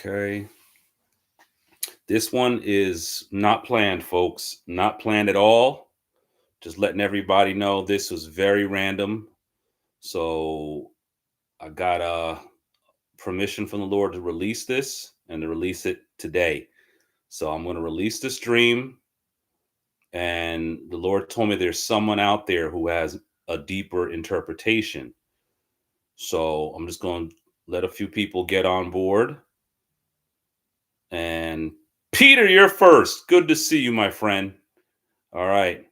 Okay. This one is not planned, folks. Not planned at all. Just letting everybody know this was very random. So I got permission from the Lord to release this and to release it today. So I'm going to release the stream. And the Lord told me there's someone out there who has a deeper interpretation. So I'm just going to let a few people get on board. And Peter, you're first. Good to see you, my friend. All right.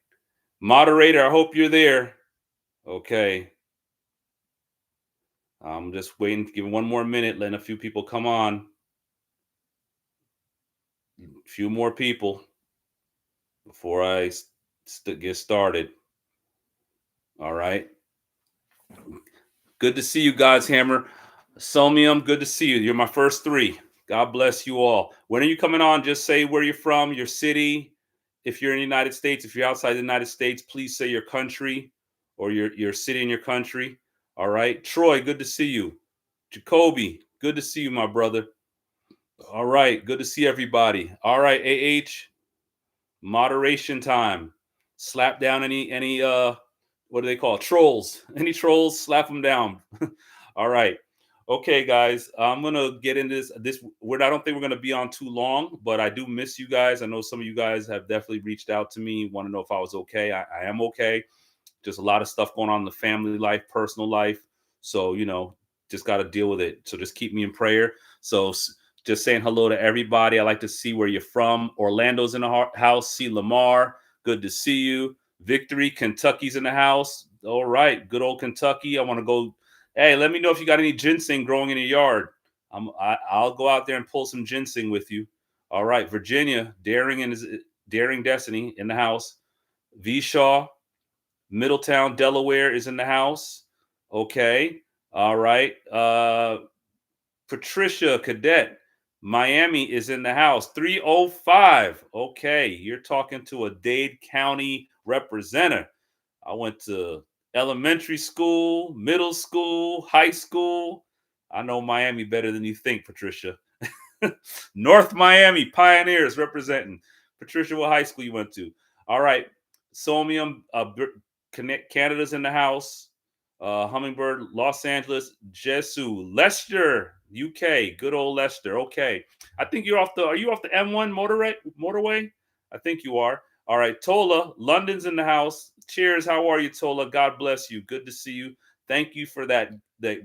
Moderator, I hope you're there. Okay. I'm just waiting to give one more minute, letting a few people come on. A few more people before I get started. All right. Good to see you, God's Hammer. Somium, good to see you. You're my first three. God bless you all. When are you coming on? Just say where you're from, your city. If you're in the United States, if you're outside the United States, please say your country or your city and your country. All right. Troy, good to see you. Jacoby, good to see you, my brother. All right. Good to see everybody. All right, AH, moderation time. Slap down any what do they call it? Trolls? Any trolls? Slap them down. All right. Okay, guys. I'm gonna get into this. I don't think we're gonna be on too long, but I do miss you guys. I know some of you guys have definitely reached out to me, want to know if I was okay. I am okay. Just a lot of stuff going on in the family life, personal life. So, just got to deal with it. So just keep me in prayer. So just saying hello to everybody. I like to see where you're from. Orlando's in the house. See Lamar. Good to see you. Victory. Kentucky's in the house. All right. Good old Kentucky. I want to go. Hey, let me know if you got any ginseng growing in your yard. I'll go out there and pull some ginseng with you. All right. Virginia. Daring Destiny in the house. Vishaw. Middletown, Delaware is in the house. Okay. All right. Patricia Cadet, Miami is in the house. 305. Okay. You're talking to a Dade County representative. I went to elementary school, middle school, high school. I know Miami better than you think, Patricia. North Miami Pioneers representing. Patricia, what high school you went to? All right. Somium, Canada's in the house. Hummingbird, Los Angeles, Jesu, Leicester, UK, good old Leicester. Okay, I think are you off the M1 motorway? I think you are. All right, Tola, London's in the house. Cheers. How are you, Tola? God bless you. Good to see you. Thank you for that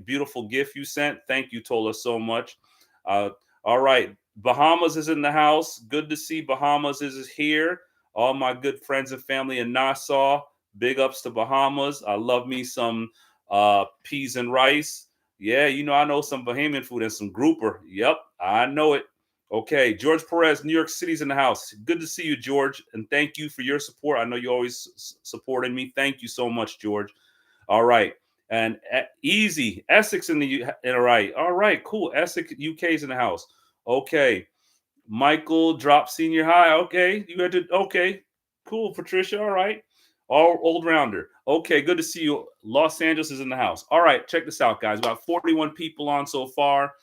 beautiful gift you sent. Thank you, Tola, so much. All right, Bahamas is in the house. Good to see Bahamas is here. All my good friends and family in Nassau. Big ups to Bahamas. I love me some peas and rice. Yeah, I know some Bahamian food and some grouper. Yep, I know it. Okay, George Perez, New York City's in the house. Good to see you, George, and thank you for your support. I know you always supported me. Thank you so much, George. All right, and Easy, Essex in the all right. All right, cool. Essex, UK's in the house. Okay, Michael drop senior high. Okay, you had to. Okay, cool, Patricia. All right. All old rounder. Okay, good to see you. Los Angeles is in the house. All right, check this out, guys. About 41 people on so far.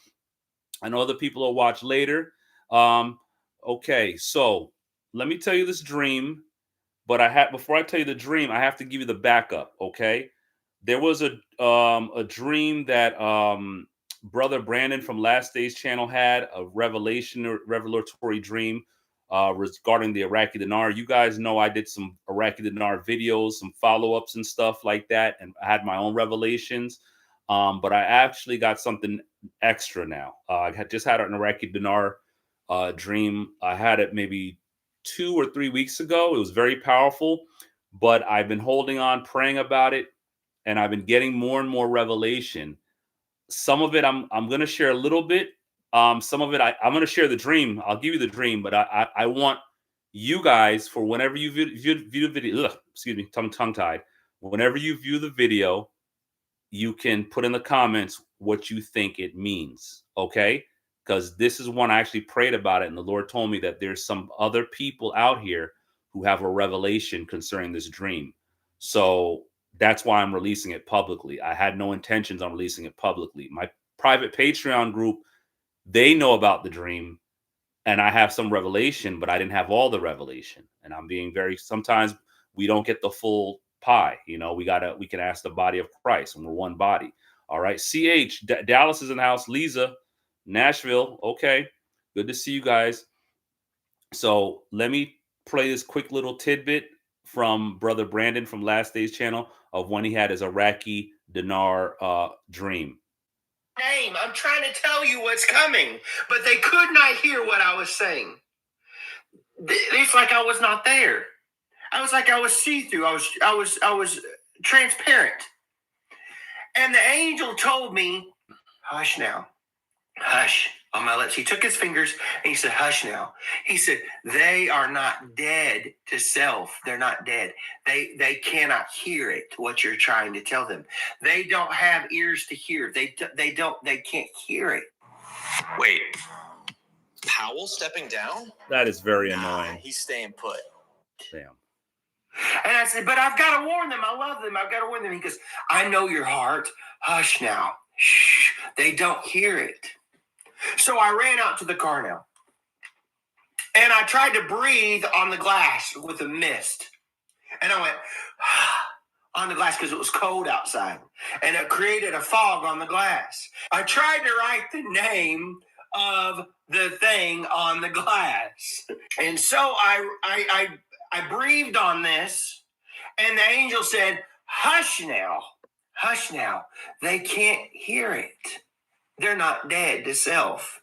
I know other people will watch later. Okay, so let me tell you this dream. But before I tell you the dream, I have to give you the backup. Okay, there was a dream that brother Brandon from Last Day's channel had, a revelatory dream regarding the Iraqi Dinar. You guys know I did some Iraqi Dinar videos, some follow-ups and stuff like that, and I had my own revelations. But I actually got something extra now. I just had an Iraqi Dinar dream. I had it maybe 2 or 3 weeks ago. It was very powerful, but I've been holding on, praying about it, and I've been getting more and more revelation. Some of it I'm going to share a little bit. Some of it I'm going to share the dream. I'll give you the dream, but I want you guys, for whenever you view the video, excuse me, tongue tied. Whenever you view the video, you can put in the comments what you think it means. Okay. Because this is one I actually prayed about it, and the Lord told me that there's some other people out here who have a revelation concerning this dream. So that's why I'm releasing it publicly. I had no intentions on releasing it publicly. My private Patreon group They know about the dream, and I have some revelation, but I didn't have all the revelation. And I'm being very, sometimes we don't get the full pie. You know, we can ask the body of Christ, and we're one body. All right. Dallas is in the house. Lisa, Nashville. Okay. Good to see you guys. So let me play this quick little tidbit from Brother Brandon from last day's channel of when he had his Iraqi dinar dream. I'm trying to tell you what's coming, but they could not hear what I was saying. It's like I was not there. I was like I was see-through. I was transparent. And the angel told me, hush now. Hush on my lips. He took his fingers and he said, hush now. He said, they are not dead to self. They're not dead. They cannot hear it, what you're trying to tell them. They don't have ears to hear. They can't hear it. Wait, Powell stepping down? That is very annoying. He's staying put. Damn. And I said, but I've got to warn them. I love them. I've got to warn them. He goes, I know your heart. Hush now. Shh. They don't hear it. So I ran out to the car now. And I tried to breathe on the glass with a mist. And I went on the glass because it was cold outside. And it created a fog on the glass. I tried to write the name of the thing on the glass. And so I breathed on this. And the angel said, hush now. Hush now. They can't hear it. They're not dead to self.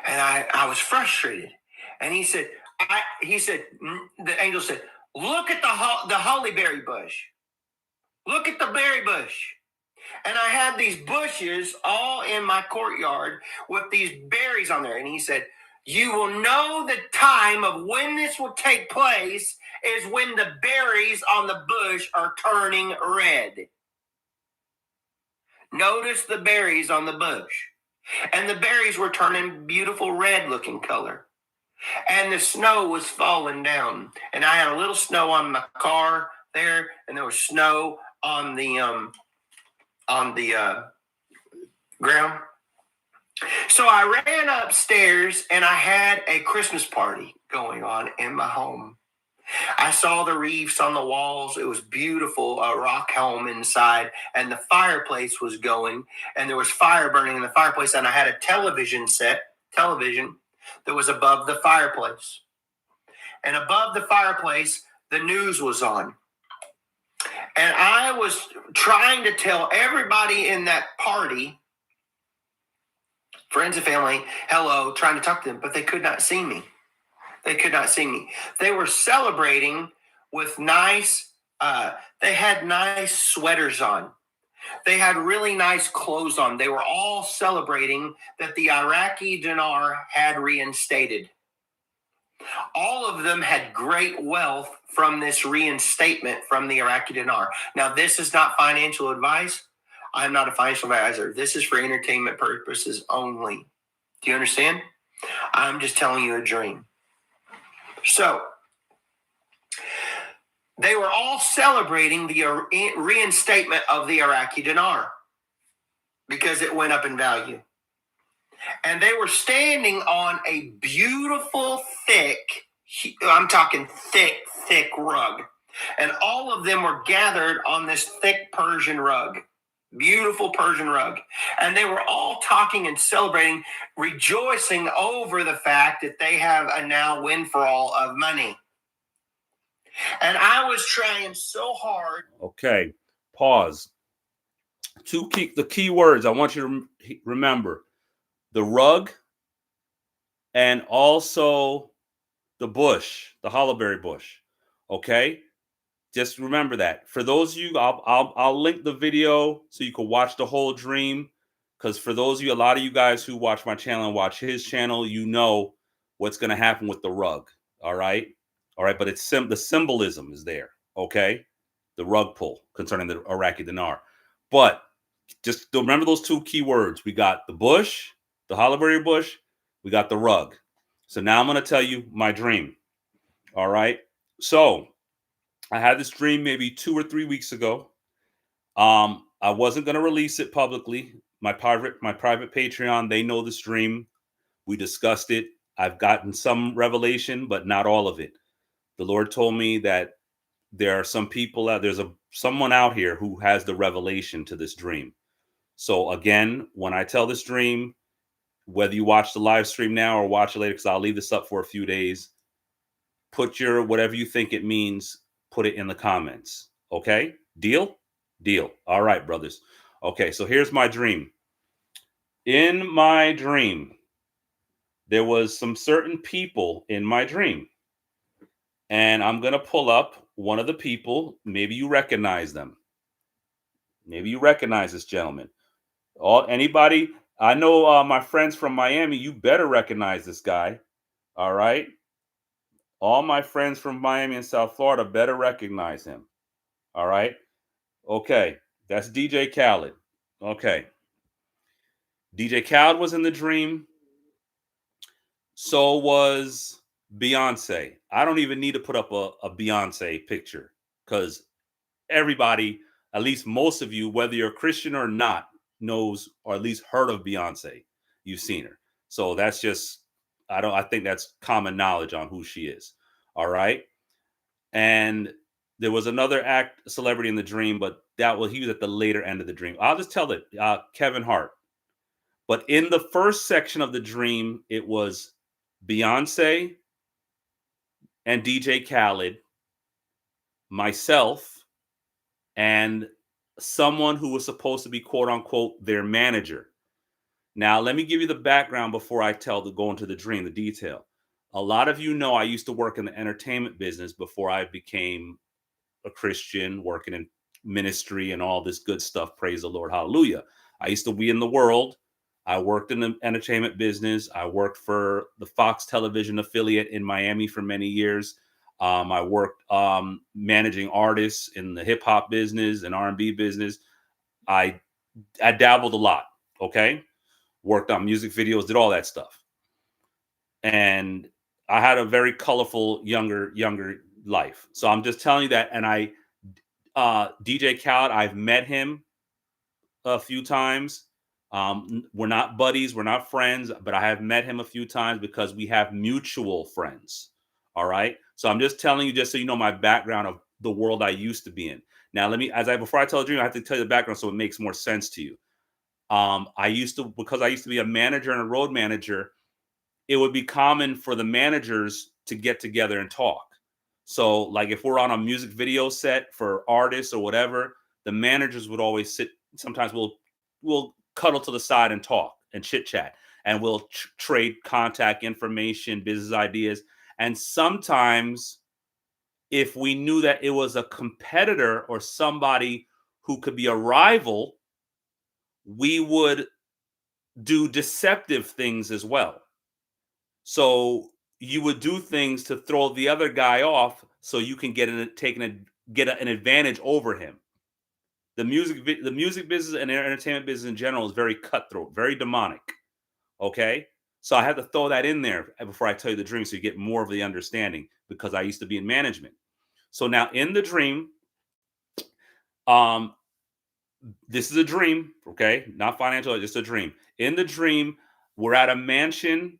And I was frustrated. And he said, the angel said, look at the holly berry bush. Look at the berry bush. And I had these bushes all in my courtyard with these berries on there. And he said, you will know the time of when this will take place is when the berries on the bush are turning red. Notice the berries on the bush. And the berries were turning beautiful red looking color. And the snow was falling down. And I had a little snow on my car there. And there was snow on the ground. So I ran upstairs and I had a Christmas party going on in my home. I saw the wreaths on the walls. It was beautiful, a rock home inside, and the fireplace was going, and there was fire burning in the fireplace, and I had a television that was above the fireplace. And above the fireplace, the news was on. And I was trying to tell everybody in that party, friends and family, hello, trying to talk to them, but they could not see me. They could not see me. They were celebrating with they had nice sweaters on. They had really nice clothes on. They were all celebrating that the Iraqi dinar had reinstated. All of them had great wealth from this reinstatement from the Iraqi dinar. Now, this is not financial advice. I'm not a financial advisor. This is for entertainment purposes only. Do you understand? I'm just telling you a dream. So, they were all celebrating the reinstatement of the Iraqi dinar because it went up in value. And they were standing on a beautiful, thick rug. And all of them were gathered on this thick Persian rug. Beautiful Persian rug. And they were all talking and celebrating, rejoicing over the fact that they have a now windfall of money. And I was trying so hard. Okay, pause. The key words I want you to remember: the rug and also the bush, the hollowberry bush. Okay, just remember that. For those of you, I'll link the video so you can watch the whole dream. Because for those of you, a lot of you guys who watch my channel and watch his channel, you know what's going to happen with the rug. All right. But it's the symbolism is there. Okay. The rug pull concerning the Iraqi dinar. But just remember those two key words. We got the bush, the hollowberry bush. We got the rug. So now I'm going to tell you my dream. All right. So I had this dream maybe 2 or 3 weeks ago. I wasn't going to release it publicly. my private Patreon, they know this dream. We discussed it. I've gotten some revelation, but not all of it. The Lord told me that there are some people out there's someone out here who has the revelation to this dream. So again, when I tell this dream, whether you watch the live stream now or watch it later, because I'll leave this up for a few days, put your whatever you think it means, put it in the comments. Okay? Deal? Deal. All right, brothers. Okay, so here's my dream. In my dream, there was some certain people in my dream. And I'm going to pull up one of the people. Maybe you recognize them. Maybe you recognize this gentleman. Anybody? I know my friends from Miami, you better recognize this guy. All right? All my friends from Miami and South Florida better recognize him. All right? Okay. That's DJ Khaled. Okay. DJ Khaled was in the dream. So was Beyonce. I don't even need to put up a Beyonce picture because everybody, at least most of you, whether you're a Christian or not, knows or at least heard of Beyonce. You've seen her. So that's just, I think that's common knowledge on who she is. All right. And there was another celebrity in the dream, but he was at the later end of the dream. I'll just tell it, Kevin Hart. But in the first section of the dream, it was Beyonce and DJ Khaled, myself, and someone who was supposed to be quote unquote their manager. Now, let me give you the background before I go into the dream, the detail. A lot of you know I used to work in the entertainment business before I became a Christian, working in ministry and all this good stuff. Praise the Lord. Hallelujah. I used to be in the world. I worked in the entertainment business. I worked for the Fox television affiliate in Miami for many years. I worked managing artists in the hip hop business and R&B business. I dabbled a lot. Okay. Worked on music videos, did all that stuff. And I had a very colorful, younger life. So I'm just telling you that. And DJ Khaled, I've met him a few times. We're not buddies, we're not friends, but I have met him a few times because we have mutual friends. All right. So I'm just telling you, just so you know my background of the world I used to be in. Now, before I tell the dream, I have to tell you the background so it makes more sense to you. Because I used to be a manager and a road manager, it would be common for the managers to get together and talk. So like if we're on a music video set for artists or whatever, the managers would always sit. Sometimes we'll cuddle to the side and talk and chit chat, and we'll trade contact information, business ideas. And sometimes if we knew that it was a competitor or somebody who could be a rival, we would do deceptive things as well. So you would do things to throw the other guy off so you can get an advantage over him. The music business and entertainment business in general is very cutthroat, very demonic. Okay? So I had to throw that in there before I tell you the dream so you get more of the understanding, because I used to be in management. So now in the dream, this is a dream, okay? Not financial, just a dream. In the dream, we're at a mansion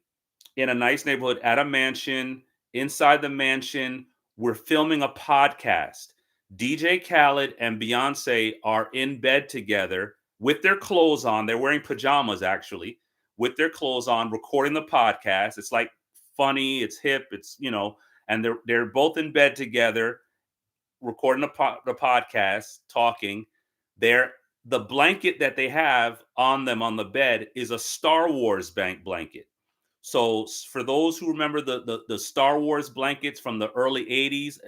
in a nice neighborhood, at a mansion. Inside the mansion, we're filming a podcast. DJ Khaled and Beyonce are in bed together with their clothes on. They're wearing pajamas, actually, with their clothes on, recording the podcast. It's like funny, it's hip, it's, and they're both in bed together, recording the podcast, talking. The blanket that they have on them on the bed is a Star Wars blanket. So for those who remember the Star Wars blankets from the early 80s,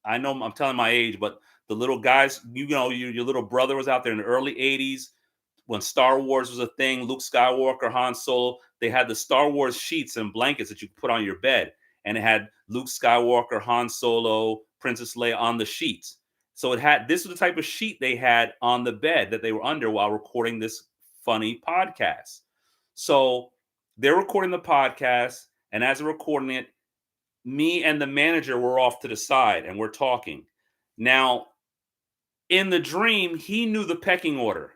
I know I'm telling my age, but the little guys, your little brother was out there in the early 80s when Star Wars was a thing, Luke Skywalker, Han Solo, they had the Star Wars sheets and blankets that you could put on your bed. And it had Luke Skywalker, Han Solo, Princess Leia on the sheets. So this was the type of sheet they had on the bed that they were under while recording this funny podcast. So they're recording the podcast, and as they're recording it, me and the manager were off to the side and we're talking. Now, in the dream, he knew the pecking order.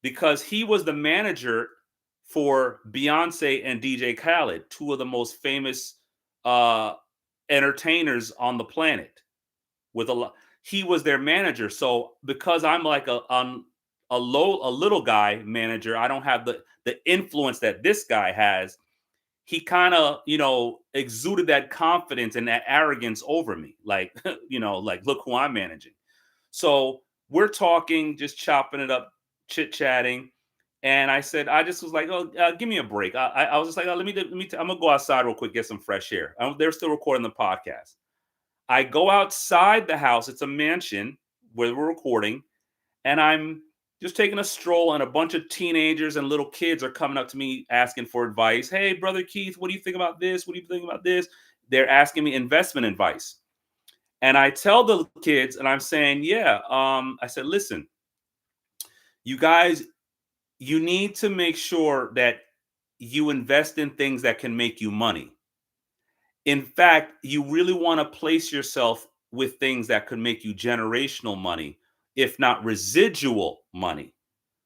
because he was the manager for Beyonce and DJ Khaled, two of the most famous uh, entertainers on the planet. With a lot, he was their manager. So because I'm like a little guy manager, I don't have the influence that this guy has. He kind of, exuded that confidence and that arrogance over me. Like, like, look who I'm managing. So we're talking, just chopping it up, chit chatting. And I said, I just was like, oh, give me a break. I was just like, oh, I'm gonna go outside real quick, get some fresh air. They're still recording the podcast. I go outside the house. It's a mansion where we're recording, and I'm just taking a stroll, and a bunch of teenagers and little kids are coming up to me asking for advice. Hey, brother Keith, what do you think about this? What do you think about this? They're asking me investment advice. And I tell the kids, and I'm saying, yeah, I said, listen, you guys, you need to make sure that you invest in things that can make you money. In fact, you really want to place yourself with things that could make you generational money, if not residual money.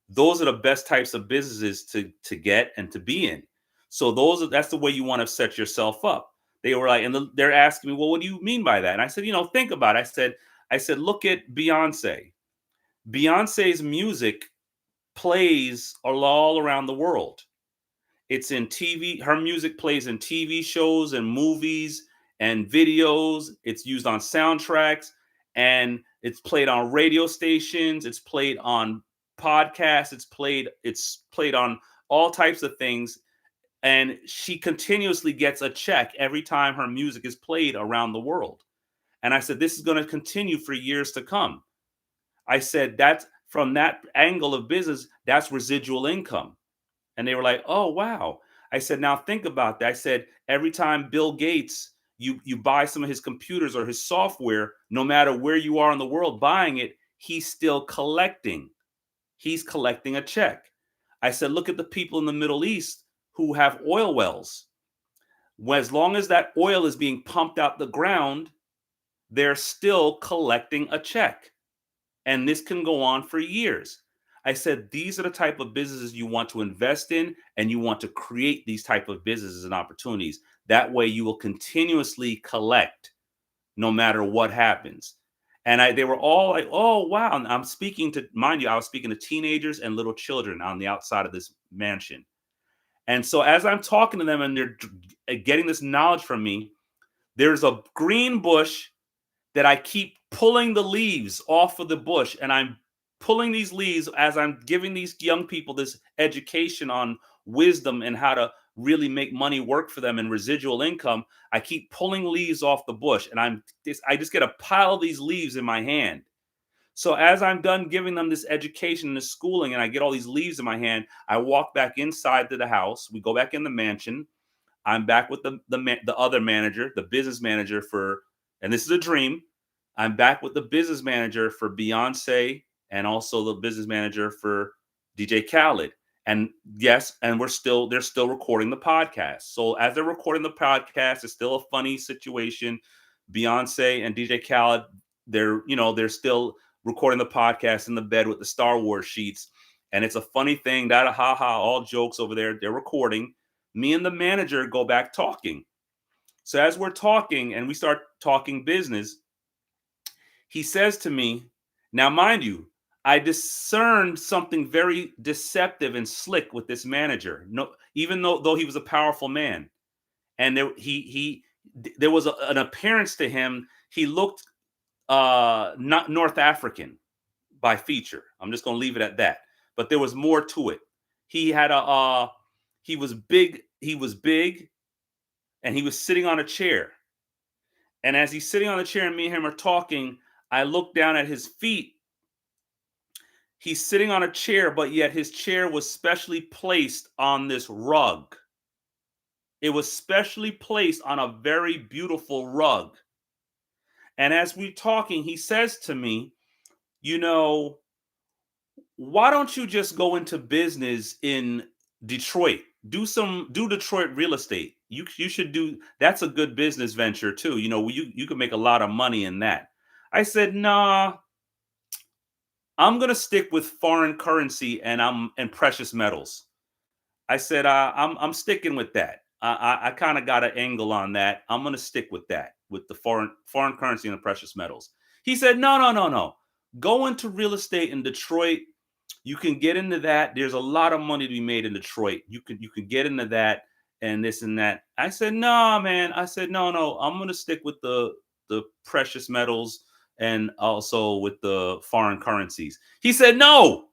Those are the best types of businesses to get and to be in. So that's the way you want to set yourself up. They were like, and they're asking me, well, what do you mean by that? And I said, think about it. I said, look at Beyonce. Beyonce's music plays all around the world. It's in TV. Her music plays in TV shows and movies and videos. It's used on soundtracks, and it's played on radio stations. It's played on podcasts. It's played on all types of things. And she continuously gets a check every time her music is played around the world. And I said, this is going to continue for years to come. I said, that's from that angle of business, that's residual income. And they were like, oh, wow. I said, now think about that. I said, every time Bill Gates, you buy some of his computers or his software, no matter where you are in the world buying it, he's still collecting. He's collecting a check. I said, look at the people in the Middle East who have oil wells. As long as that oil is being pumped out the ground, they're still collecting a check. And this can go on for years. I said, these are the type of businesses you want to invest in, and you want to create these type of businesses and opportunities. That way you will continuously collect no matter what happens. And they were all like, oh, wow. And I'm speaking to, mind you, I was speaking to teenagers and little children on the outside of this mansion. And so as I'm talking to them and they're getting this knowledge from me, there's a green bush that I keep pulling the leaves off of the bush, and I'm pulling these leaves as I'm giving these young people this education on wisdom and how to really make money work for them and residual income. I keep pulling leaves off the bush, and I just get a pile of these leaves in my hand. So as I'm done giving them this education and this schooling, and I get all these leaves in my hand, I walk back inside to the house. We go back in the mansion. I'm back with the other manager, the business manager for, and this is a dream. I'm back with the business manager for Beyonce and also the business manager for DJ Khaled. And yes, and they're still recording the podcast. So as they're recording the podcast, it's still a funny situation. Beyonce and DJ Khaled, they're still recording the podcast in the bed with the Star Wars sheets. And it's a funny thing, that all jokes over there. They're recording. Me and the manager go back talking. So as we're talking and we start talking business, he says to me, now, mind you, I discerned something very deceptive and slick with this manager. No, even though he was a powerful man, and there was an appearance to him. He looked not North African by feature. I'm just going to leave it at that. But there was more to it. He had he was big. He was big, and he was sitting on a chair. And as he's sitting on the chair and me and him are talking, I look down at his feet. He's sitting on a chair, but yet his chair was specially placed on this rug. It was specially placed on a very beautiful rug. And as we're talking, he says to me, why don't you just go into business in Detroit? Do Detroit real estate. You should do, that's a good business venture too. You can make a lot of money in that. I said, nah, I'm going to stick with foreign currency and precious metals. I said, I'm sticking with that. I kind of got an angle on that. I'm going to stick with that, with the foreign currency and the precious metals. He said, no, no, no, no. Go into real estate in Detroit. You can get into that. There's a lot of money to be made in Detroit. You can get into that and this and that. I said, no, man. I said, no, no. I'm going to stick with the precious metals and also with the foreign currencies. He said, no.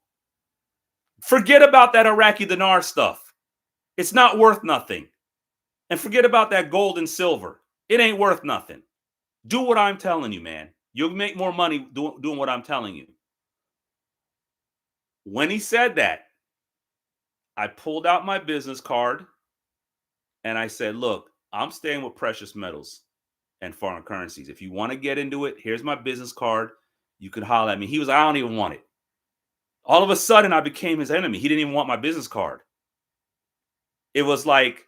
Forget about that Iraqi dinar stuff. It's not worth nothing. And forget about that gold and silver. It ain't worth nothing. Do what I'm telling you, man. You'll make more money doing what I'm telling you. When he said that, I pulled out my business card and I said, look, I'm staying with precious metals and foreign currencies. If you want to get into it, here's my business card. You can holler at me. He was, I don't even want it. All of a sudden, I became his enemy. He didn't even want my business card. It was like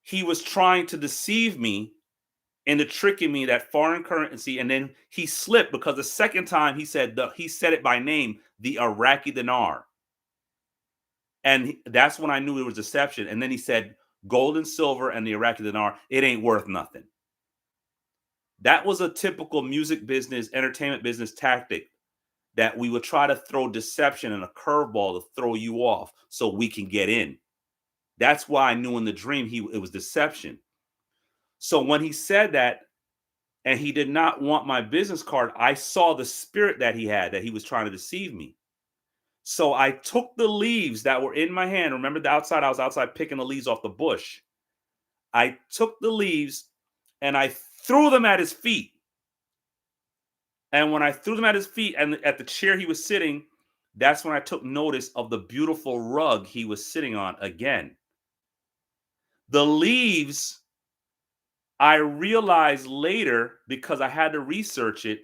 he was trying to deceive me into tricking me that foreign currency. And then he slipped because the second time he said it by name, the Iraqi dinar. And that's when I knew it was deception. And then he said gold and silver and the Iraqi dinar, it ain't worth nothing. That was a typical music business, entertainment business tactic that we would try to throw deception and a curveball to throw you off so we can get in. That's why I knew in the dream it was deception. So when he said that and he did not want my business card, I saw the spirit that he had, that he was trying to deceive me. So I took the leaves that were in my hand. Remember I was outside picking the leaves off the bush. I took the leaves and I threw them at his feet. And when I threw them at his feet and at the chair he was sitting, that's when I took notice of the beautiful rug he was sitting on again. The leaves, I realized later, because I had to research it,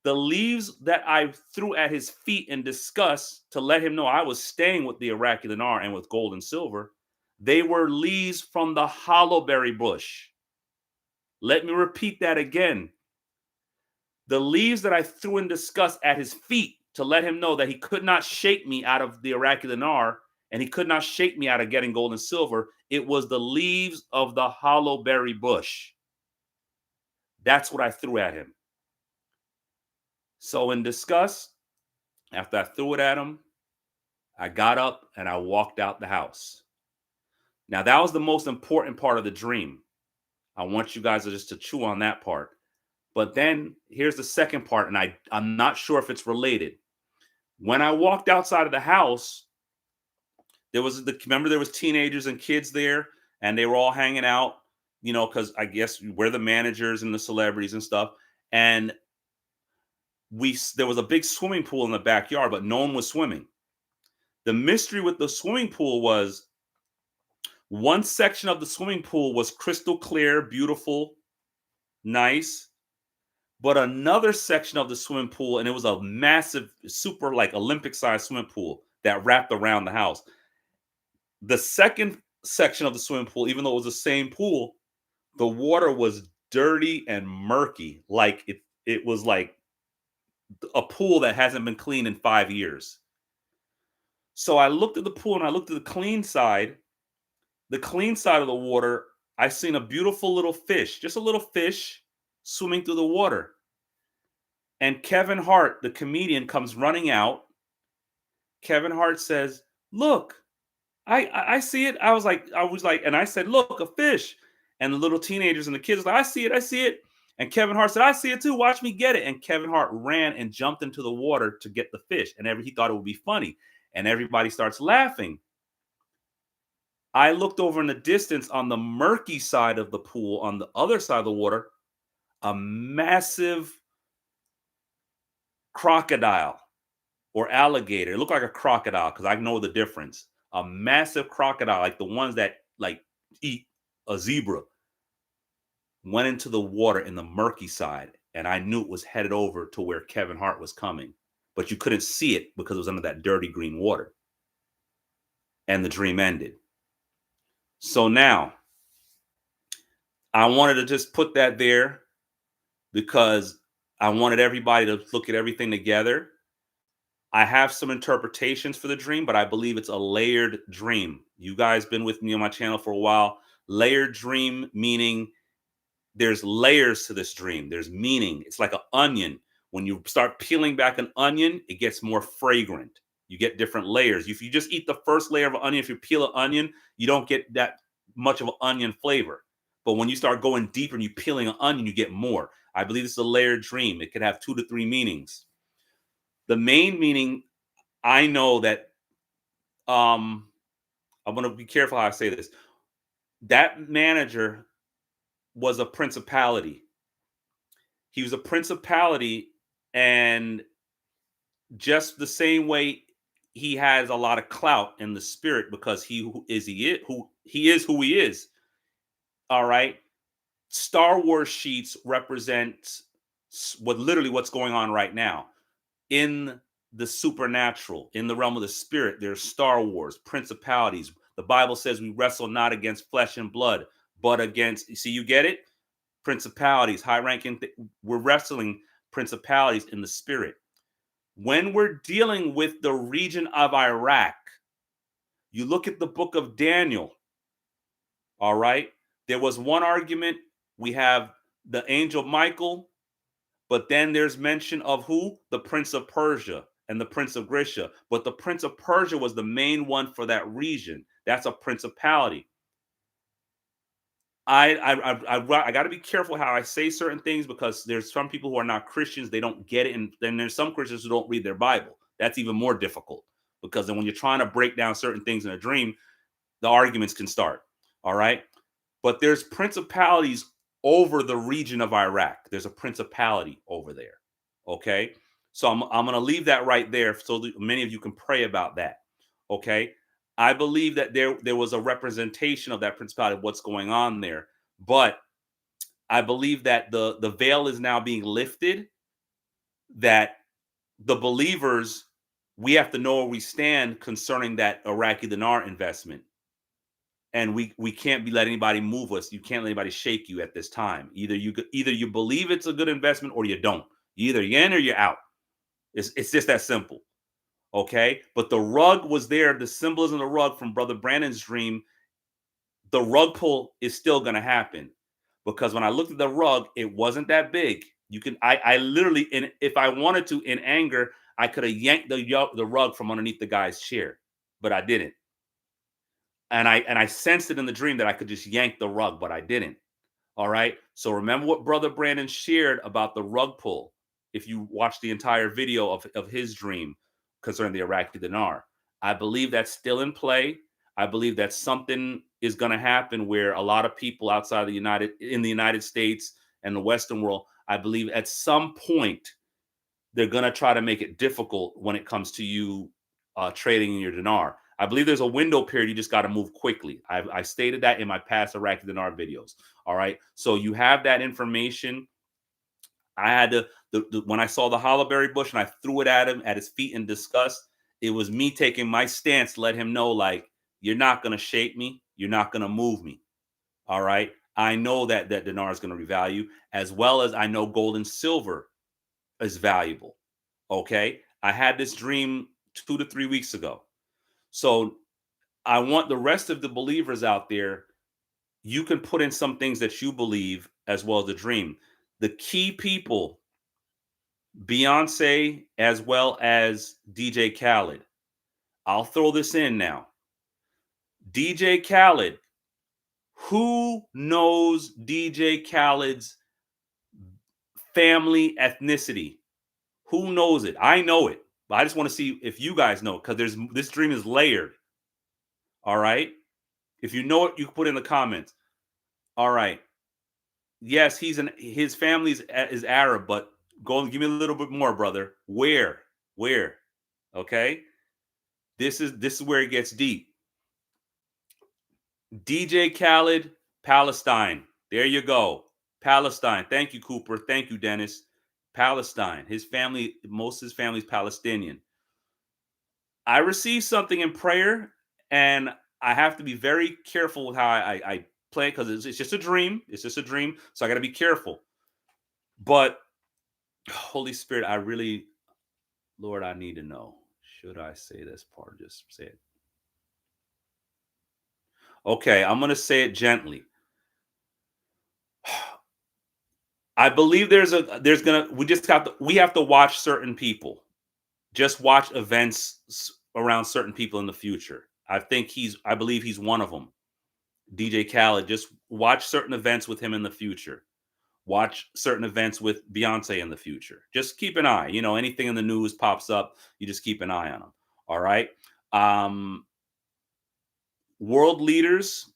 the leaves that I threw at his feet in disgust to let him know I was staying with the Iraqi dinar and with gold and silver, they were leaves from the hollowberry bush. Let me repeat that again. The leaves that I threw in disgust at his feet to let him know that he could not shake me out of the Iraqi dinar and he could not shake me out of getting gold and silver. It was the leaves of the hollowberry bush. That's what I threw at him. So in disgust, after I threw it at him, I got up and I walked out the house. Now, that was the most important part of the dream. I want you guys to chew on that part. But then here's the second part, and I'm not sure if it's related. When I walked outside of the house, remember there was teenagers and kids there, and they were all hanging out, because I guess we're the managers and the celebrities and stuff. And there was a big swimming pool in the backyard, but no one was swimming. The mystery with the swimming pool was one section of the swimming pool was crystal clear, beautiful, nice. But another section of the swimming pool, and it was a massive, super like Olympic-sized swimming pool that wrapped around the house. The second section of the swimming pool, even though it was the same pool, the water was dirty and murky. Like it was like a pool that hasn't been cleaned in 5 years. So I looked at the pool and I looked at the clean side. The clean side of the water, I seen a beautiful little fish, just a little fish swimming through the water. And Kevin Hart, the comedian, comes running out. Kevin Hart says, "Look, I see it." I was like, and I said, "Look, a fish." And the little teenagers and the kids were like, I see it. And Kevin Hart said, "I see it too. Watch me get it." And Kevin Hart ran and jumped into the water to get the fish. And he thought it would be funny. And everybody starts laughing. I looked over in the distance on the murky side of the pool, on the other side of the water, a massive crocodile or alligator. It looked like a crocodile because I know the difference. A massive crocodile, like the ones that like eat a zebra, went into the water in the murky side. And I knew it was headed over to where Kevin Hart was coming. But you couldn't see it because it was under that dirty green water. And the dream ended. So now, I wanted to just put that there because I wanted everybody to look at everything together. I have some interpretations for the dream, but I believe it's a layered dream. You guys been with me on my channel for a while. Layered dream meaning there's layers to this dream. There's meaning. It's like an onion. When you start peeling back an onion, it gets more fragrant. You get different layers. If you just eat the first layer of an onion, if you peel an onion, you don't get that much of an onion flavor. But when you start going deeper and you peeling an onion, you get more. I believe it's a layered dream. It could have 2 to 3 meanings. The main meaning, I know that I'm going to be careful how I say this. That manager was a principality. He was a principality, and just the same way he has a lot of clout in the spirit because he is who he is. All right. Star Wars sheets represent what's going on right now in the supernatural, in the realm of the spirit. There's Star Wars, principalities. The Bible says we wrestle not against flesh and blood, but against, you see, you get it? Principalities, high ranking. We're wrestling principalities in the spirit. When we're dealing with the region of Iraq, you look at the book of Daniel. All right. There was one argument. We have the angel Michael, but then there's mention of who? The Prince of Persia and the Prince of Grecia. But the Prince of Persia was the main one for that region. That's a principality. I got to be careful how I say certain things because there's some people who are not Christians. They don't get it. And then there's some Christians who don't read their Bible. That's even more difficult because then when you're trying to break down certain things in a dream, the arguments can start. All right. But there's principalities over the region of Iraq. There's a principality over there. Okay. So I'm going to leave that right there so that many of you can pray about that. Okay. I believe that there was a representation of that principality, of what's going on there. But I believe that the veil is now being lifted, that the believers, we have to know where we stand concerning that Iraqi Dinar investment. And we can't be let anybody move us. You can't let anybody shake you at this time. Either you believe it's a good investment or you don't. You're in or you're out. It's just that simple. Okay. But the rug was there. The symbolism of the rug from Brother Brandon's dream, the rug pull is still going to happen because when I looked at the rug, it wasn't that big. I literally, if I wanted to, in anger, I could have yanked the rug from underneath the guy's chair, but I didn't. And I sensed it in the dream that I could just yank the rug, but I didn't. All right. So remember what Brother Brandon shared about the rug pull. If you watch the entire video of his dream concerning the Iraqi Dinar, I believe that's still in play. I believe that something is going to happen where a lot of people outside in the United States and the Western world, I believe at some point they're going to try to make it difficult when it comes to you trading in your dinar. I believe there's a window period. You just got to move quickly. I stated that in my past Iraqi Dinar videos. All right. So you have that information. I had to, when I saw the hollowberry bush and I threw it at him at his feet in disgust, it was me taking my stance to let him know, like, you're not going to shake me. You're not going to move me. All right. I know that dinar is going to revalue, as well as I know gold and silver is valuable. Okay. I had this dream 2 to 3 weeks ago. So I want the rest of the believers out there, you can put in some things that you believe as well as the dream. The key people, Beyonce as well as DJ Khaled. I'll throw this in now. DJ Khaled. Who knows DJ Khaled's family ethnicity? Who knows it? I know it, but I just want to see if you guys know, because this dream is layered. All right. If you know it, you can put it in the comments. All right. Yes, his family is Arab, but go and give me a little bit more, brother. Where? Okay. This is where it gets deep. DJ Khaled, Palestine. There you go. Palestine. Thank you, Cooper. Thank you, Dennis. Palestine. Most of his family is Palestinian. I received something in prayer, and I have to be very careful with how I play it, because it's just a dream. It's just a dream. So I got to be careful. But Holy Spirit, Lord, I need to know. Should I say this part? Just say it. Okay, I'm going to say it gently. I believe we have to watch certain people. Just watch events around certain people in the future. I believe he's one of them. DJ Khaled, just watch certain events with him in the future. Watch certain events with Beyonce in the future. Just keep an eye. Anything in the news pops up, you just keep an eye on them. All right. World leaders,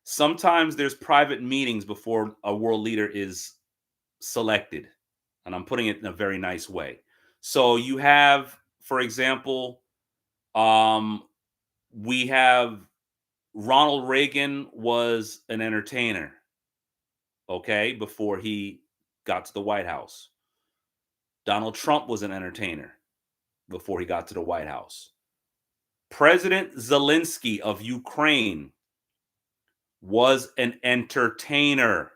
sometimes there's private meetings before a world leader is selected. And I'm putting it in a very nice way. So you have, for example, we have Ronald Reagan was an entertainer, okay, before he got to the White House. Donald Trump was an entertainer before he got to the White House. President Zelensky of Ukraine was an entertainer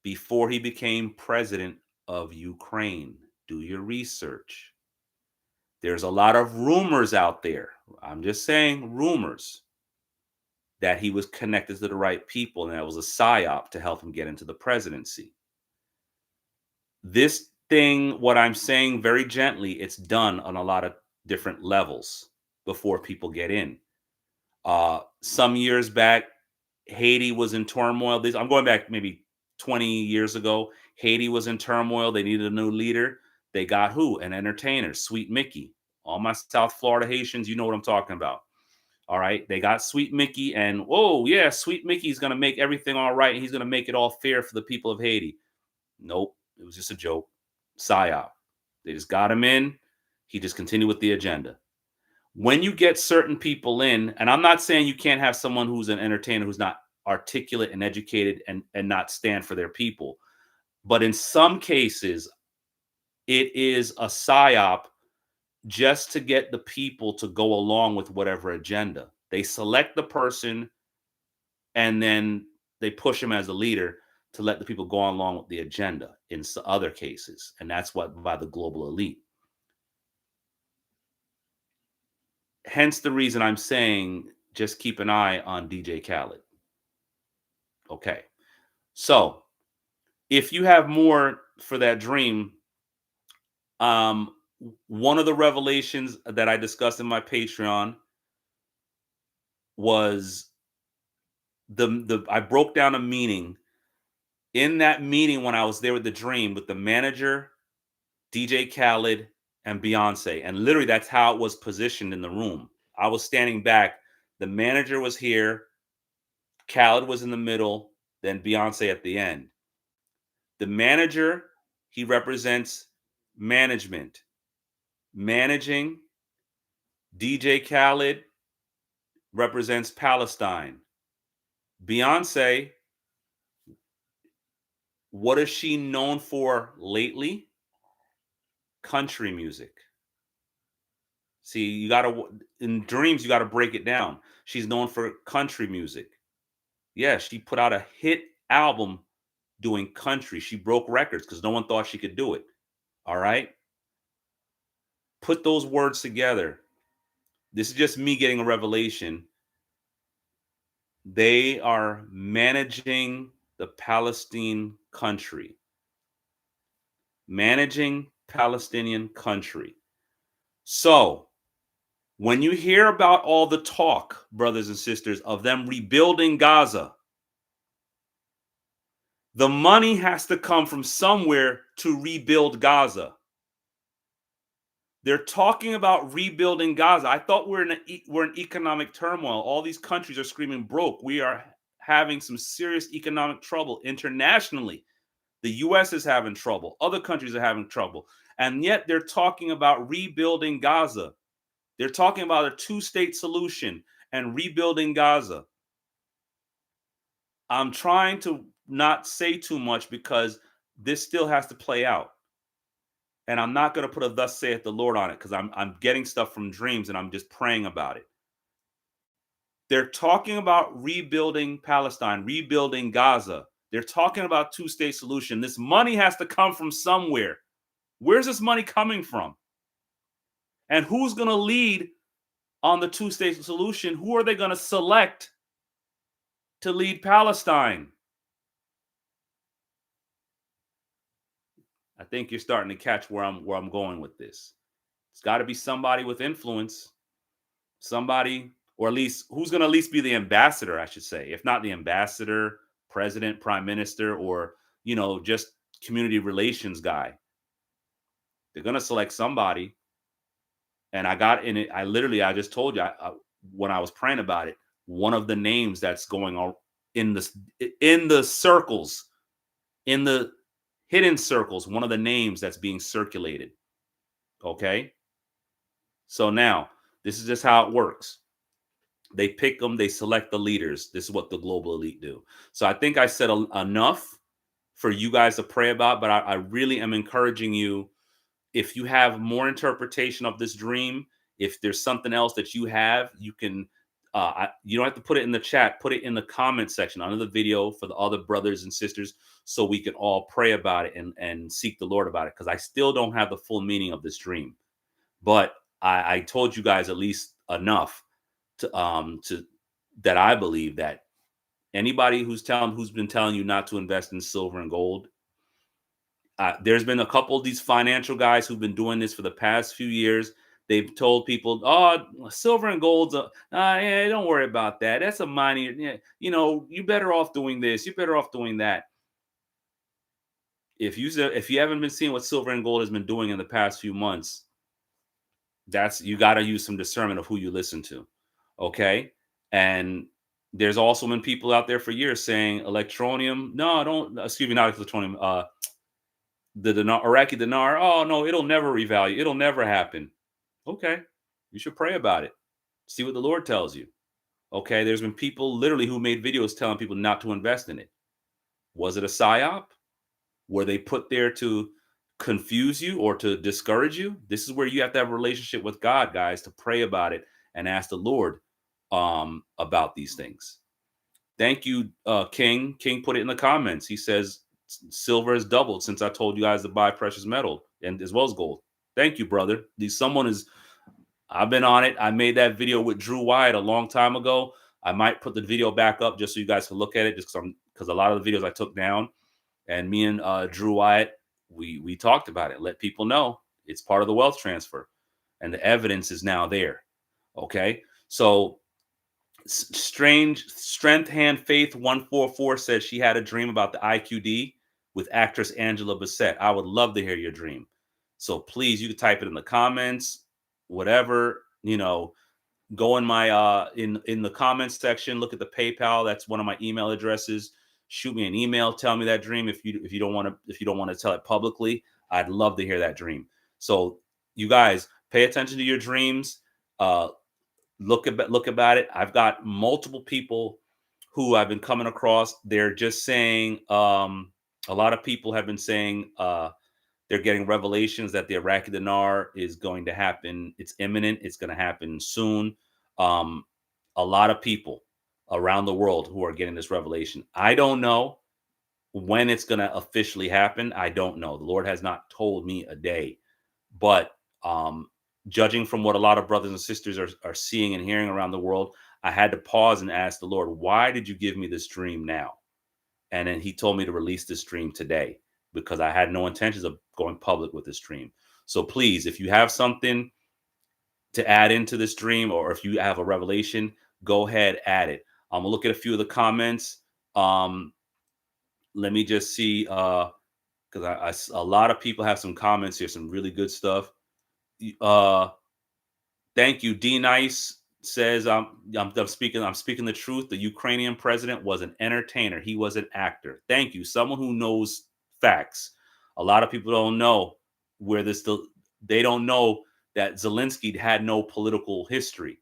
before he became president of Ukraine. Do your research. There's a lot of rumors out there. I'm just saying rumors that he was connected to the right people and that was a psyop to help him get into the presidency. This thing, what I'm saying very gently, it's done on a lot of different levels before people get in. Some years back, Haiti was in turmoil. I'm going back maybe 20 years ago. Haiti was in turmoil. They needed a new leader. They got who? An entertainer, Sweet Mickey. All my South Florida Haitians, you know what I'm talking about. All right. They got Sweet Mickey, and yeah, Sweet Mickey's going to make everything all right. And he's going to make it all fair for the people of Haiti. Nope. It was just a joke. PSYOP. They just got him in. He just continued with the agenda. When you get certain people in, and I'm not saying you can't have someone who's an entertainer who's not articulate and educated and not stand for their people. But in some cases, it is a PSYOP just to get the people to go along with whatever agenda. They select the person and then they push him as a leader to let the people go along with the agenda in other cases. And that's what by the global elite. Hence the reason I'm saying just keep an eye on DJ Khaled. Okay. So if you have more for that dream, one of the revelations that I discussed in my Patreon was I broke down a meeting. In that meeting, when I was there with the dream, with the manager, DJ Khaled, and Beyonce, and literally that's how it was positioned in the room. I was standing back. The manager was here. Khaled was in the middle. Then Beyonce at the end. The manager, he represents management. Managing. DJ Khaled represents Palestine. Beyonce, what is she known for lately? Country music. See, in dreams, you got to break it down. She's known for country music. Yeah, she put out a hit album doing country. She broke records because no one thought she could do it. All right? Put those words together. This is just me getting a revelation. They are managing the Palestine country. Managing Palestinian country. So, when you hear about all the talk, brothers and sisters, of them rebuilding Gaza, the money has to come from somewhere to rebuild Gaza. They're talking about rebuilding Gaza. I thought we're in economic turmoil. All these countries are screaming broke. We are having some serious economic trouble internationally. The U.S. is having trouble. Other countries are having trouble. And yet they're talking about rebuilding Gaza. They're talking about a two-state solution and rebuilding Gaza. I'm trying to not say too much because this still has to play out. And I'm not going to put a thus saith the Lord on it because I'm getting stuff from dreams and I'm just praying about it. They're talking about rebuilding Palestine, rebuilding Gaza. They're talking about two-state solution. This money has to come from somewhere. Where's this money coming from? And who's going to lead on the two-state solution? Who are they going to select to lead Palestine? I think you're starting to catch where I'm going with this. It's got to be somebody with influence, somebody, or at least who's going to at least be the ambassador, I should say. If not the ambassador, president, prime minister, or, you know, just community relations guy. They're going to select somebody. And I got in it. I just told you when I was praying about it, one of the names that's going on in the circles, in the hidden circles, one of the names that's being circulated. Okay. So now this is just how it works. They pick them, they select the leaders. This is what the global elite do. So I think I said enough for you guys to pray about, but I really am encouraging you. If you have more interpretation of this dream, if there's something else that you have, you can, you don't have to put it in the chat, put it in the comment section under the video for the other brothers and sisters so we can all pray about it and seek the Lord about it. Because I still don't have the full meaning of this dream. But I told you guys at least enough to that I believe that anybody who's been telling you not to invest in silver and gold, there's been a couple of these financial guys who've been doing this for the past few years. They've told people, "Oh, silver and gold's yeah, don't worry about that. That's a minor. Yeah, you know, you're better off doing this. You're better off doing that." If you haven't been seeing what silver and gold has been doing in the past few months, you got to use some discernment of who you listen to. Okay, and there's also been people out there for years saying Electroneum. No, don't. Excuse me, not Electroneum. The dinar, Iraqi dinar. Oh no, it'll never revalue. It'll never happen. Okay, you should pray about it. See what the Lord tells you. Okay, there's been people literally who made videos telling people not to invest in it. Was it a psyop? Were they put there to confuse you or to discourage you? This is where you have to have a relationship with God, guys, to pray about it and ask the Lord about these things. Thank you, King. King put it in the comments. He says silver has doubled since I told you guys to buy precious metal and as well as gold. Thank you, brother. I've been on it. I made that video with Drew Wyatt a long time ago. I might put the video back up just so you guys can look at it, just because a lot of the videos I took down, and me and Drew Wyatt, we talked about it. Let people know it's part of the wealth transfer, and the evidence is now there. Okay, so Strength Hand Faith 144 said she had a dream about the IQD with actress Angela Bassett. I would love to hear your dream. So please, you can type it in the comments, whatever, you know, go in my in the comments section, look at the PayPal. That's one of my email addresses. Shoot me an email, tell me that dream. If you don't want to tell it publicly, I'd love to hear that dream. So you guys pay attention to your dreams. Look about it. I've got multiple people who I've been coming across. They're just saying, a lot of people have been saying they're getting revelations that the Iraqi dinar is going to happen. It's imminent. It's going to happen soon. A lot of people around the world who are getting this revelation. I don't know when it's going to officially happen. I don't know. The Lord has not told me a day, but judging from what a lot of brothers and sisters are seeing and hearing around the world, I had to pause and ask the Lord, why did you give me this dream now? And then he told me to release this dream today because I had no intentions of going public with this dream. So please, if you have something to add into this dream, or if you have a revelation, go ahead, add it. I'm gonna look at a few of the comments. Let me just see, because a lot of people have some comments here, some really good stuff. Thank you. D Nice says I'm speaking the truth. The Ukrainian president was an entertainer. He was an actor. Thank you. Someone who knows facts. A lot of people don't know they don't know that Zelensky had no political history.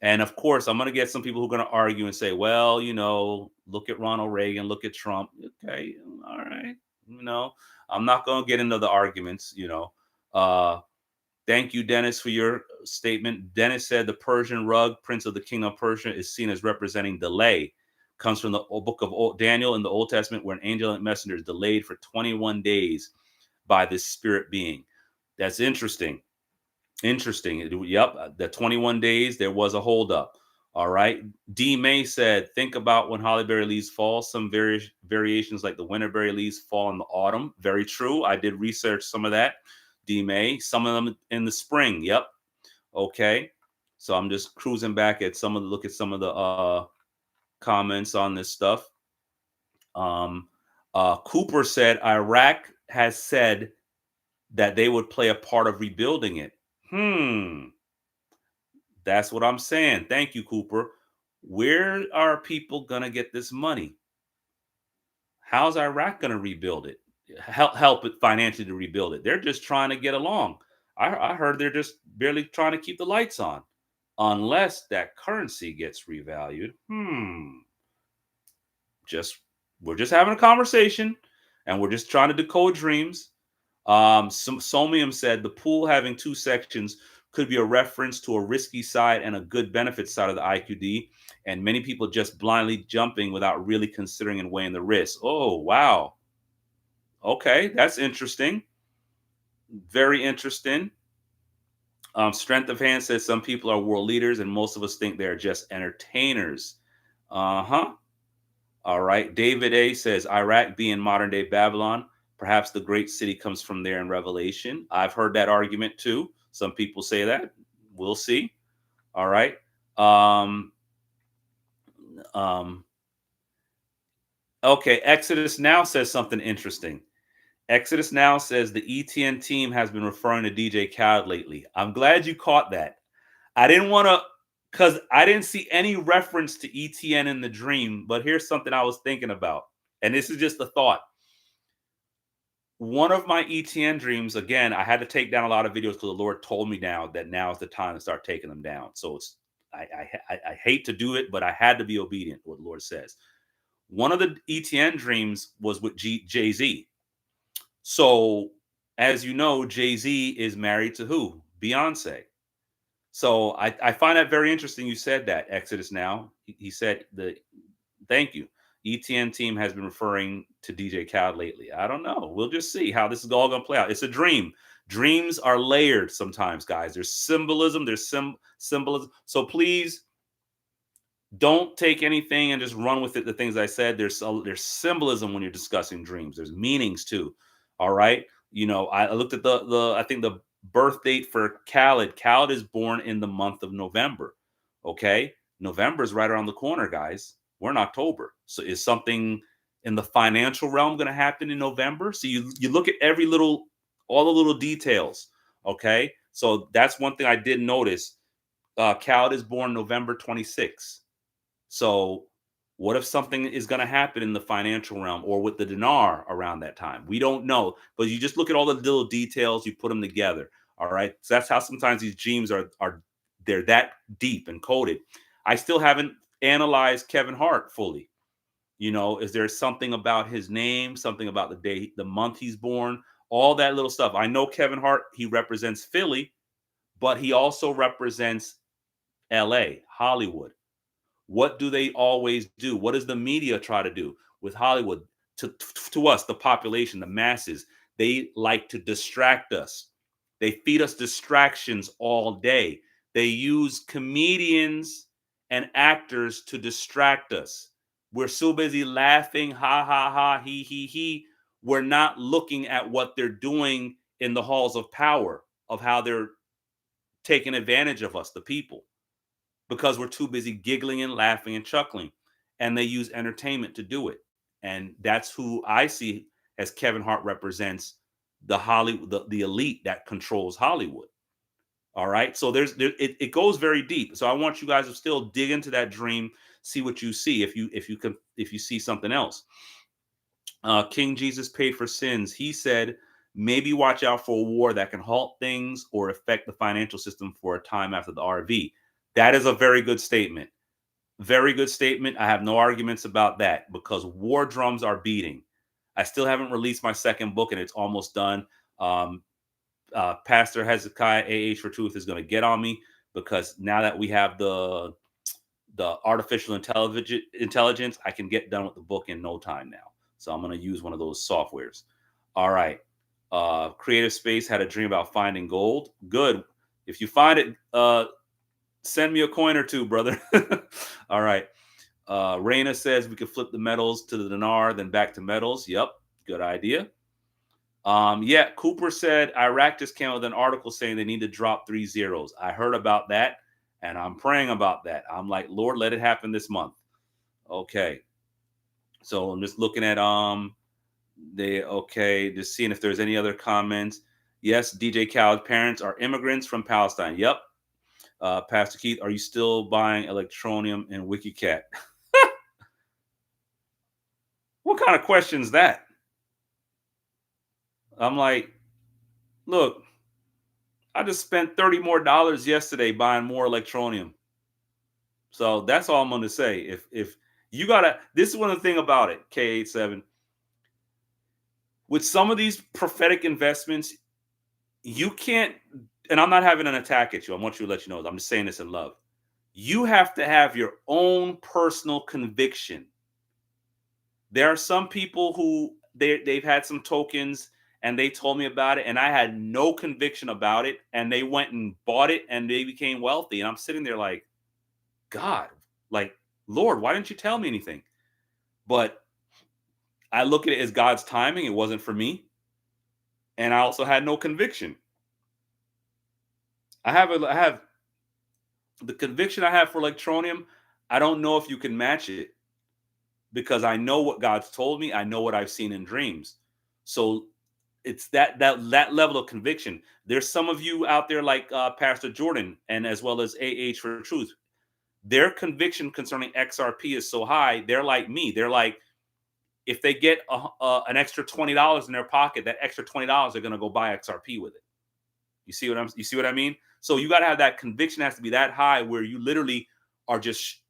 And of course, I'm going to get some people who are going to argue and say, well, you know, look at Ronald Reagan, look at Trump. Okay, all right. You know, I'm not going to get into the arguments, you know. Thank you, Dennis, for your statement. Dennis said the Persian rug, Prince of the Kingdom of Persia, is seen as representing delay. Comes from the book of Daniel in the Old Testament, where an angelic messenger is delayed for 21 days by this spirit being. That's interesting. Interesting. Yep, the 21 days there was a holdup. All right. D May said, think about when holly berry leaves fall. Some variations like the winterberry leaves fall in the autumn. Very true. I did research some of that. D May. Some of them in the spring. Yep. Okay. So I'm just cruising back at look at some of the comments on this stuff. Cooper said Iraq has said that they would play a part of rebuilding it. That's what I'm saying. Thank you, Cooper. Where are people going to get this money? How's Iraq going to rebuild it? Help it financially to rebuild it. They're just trying to get along. I heard they're just barely trying to keep the lights on. Unless that currency gets revalued. We're just having a conversation and we're just trying to decode dreams. Somium said the pool having two sections could be a reference to a risky side and a good benefit side of the IQD, and many people just blindly jumping without really considering and weighing the risk. Oh, wow. Okay, that's interesting. Very interesting. Strength of Hand says some people are world leaders and most of us think they're just entertainers. Uh-huh. All right. David A says Iraq being modern day Babylon. Perhaps the great city comes from there in Revelation. I've heard that argument too. Some people say that. We'll see. All right. Okay. Exodus Now says something interesting. Exodus Now says the ETN team has been referring to DJ Khaled lately. I'm glad you caught that. I didn't want to, because I didn't see any reference to ETN in the dream, but here's something I was thinking about. And this is just a thought. One of my ETN dreams, again, I had to take down a lot of videos because the Lord told me now is the time to start taking them down. So I hate to do it, but I had to be obedient to what the Lord says. One of the ETN dreams was with Jay-Z. So as you know, Jay-Z is married to who? Beyonce. So I find that very interesting. You said that, Exodus Now. He said thank you. ETN team has been referring to DJ Khaled lately. I don't know. We'll just see how this is all going to play out. It's a dream. Dreams are layered sometimes, guys. There's symbolism. There's symbolism. So please don't take anything and just run with it. The things I said, there's symbolism when you're discussing dreams. There's meanings too. All right. You know, I looked at I think the birth date for Khaled. Khaled is born in the month of November. Okay. November is right around the corner, guys. We're in October. So is something in the financial realm going to happen in November? So you look at all the little details. Okay. So that's one thing I did notice. Khaled is born November 26th. So what if something is going to happen in the financial realm or with the dinar around that time? We don't know, but you just look at all the little details, you put them together. All right. So that's how sometimes these dreams they're that deep and coded. I still haven't analyzed Kevin Hart fully. You know, is there something about his name, something about the day, the month he's born, all that little stuff. I know Kevin Hart, he represents Philly, but he also represents LA, Hollywood. What do they always do? What does the media try to do with Hollywood? To us, the population, the masses, they like to distract us. They feed us distractions all day. They use comedians and actors to distract us. We're so busy laughing, ha, ha, ha, he. We're not looking at what they're doing in the halls of power, of how they're taking advantage of us, the people, because we're too busy giggling and laughing and chuckling. And they use entertainment to do it. And that's who I see as Kevin Hart represents the Hollywood, the elite that controls Hollywood. All right. So it goes very deep. So I want you guys to still dig into that dream, see what you see. If you see something else. King Jesus paid for sins. He said, maybe watch out for a war that can halt things or affect the financial system for a time after the RV. That is a very good statement. Very good statement. I have no arguments about that because war drums are beating. I still haven't released my second book and it's almost done. Pastor Hezekiah, AH for Truth, is going to get on me because now that we have the artificial intelligence, I can get done with the book in no time now. So I'm going to use one of those softwares. All right. Creative Space had a dream about finding gold. Good. If you find it, send me a coin or two, brother. All right. Raina says we could flip the metals to the dinar, then back to metals. Yep, good idea. Yeah, Cooper said Iraq just came out with an article saying they need to drop 3 zeros. I heard about that, and I'm praying about that. I'm like, Lord, let it happen this month. Okay. So I'm just looking at just seeing if there's any other comments. Yes, DJ Khaled's parents are immigrants from Palestine. Yep. Pastor Keith, are you still buying Electroneum and WikiCat? What kind of question is that? I'm like, look, I just spent $30 more yesterday buying more Electroneum. So that's all I'm going to say. If you gotta, this is one of the thing about it, K87. With some of these prophetic investments, you can't, and I'm not having an attack at you. I want you to let you know. I'm just saying this in love. You have to have your own personal conviction. There are some people who they've had some tokens and they told me about it and I had no conviction about it and they went and bought it and they became wealthy. And I'm sitting there like, God, like, Lord, why didn't you tell me anything? But I look at it as God's timing. It wasn't for me. And I also had no conviction. I have the conviction I have for Electroneum. I don't know if you can match it because I know what God's told me. I know what I've seen in dreams. So it's that level of conviction. There's some of you out there like Pastor Jordan and as well as AH for Truth. Their conviction concerning XRP is so high. They're like me. They're like, if they get an extra $20 in their pocket, that extra $20 they're going to go buy XRP with it. You see what I mean? So you got to have that conviction has to be that high where you literally are just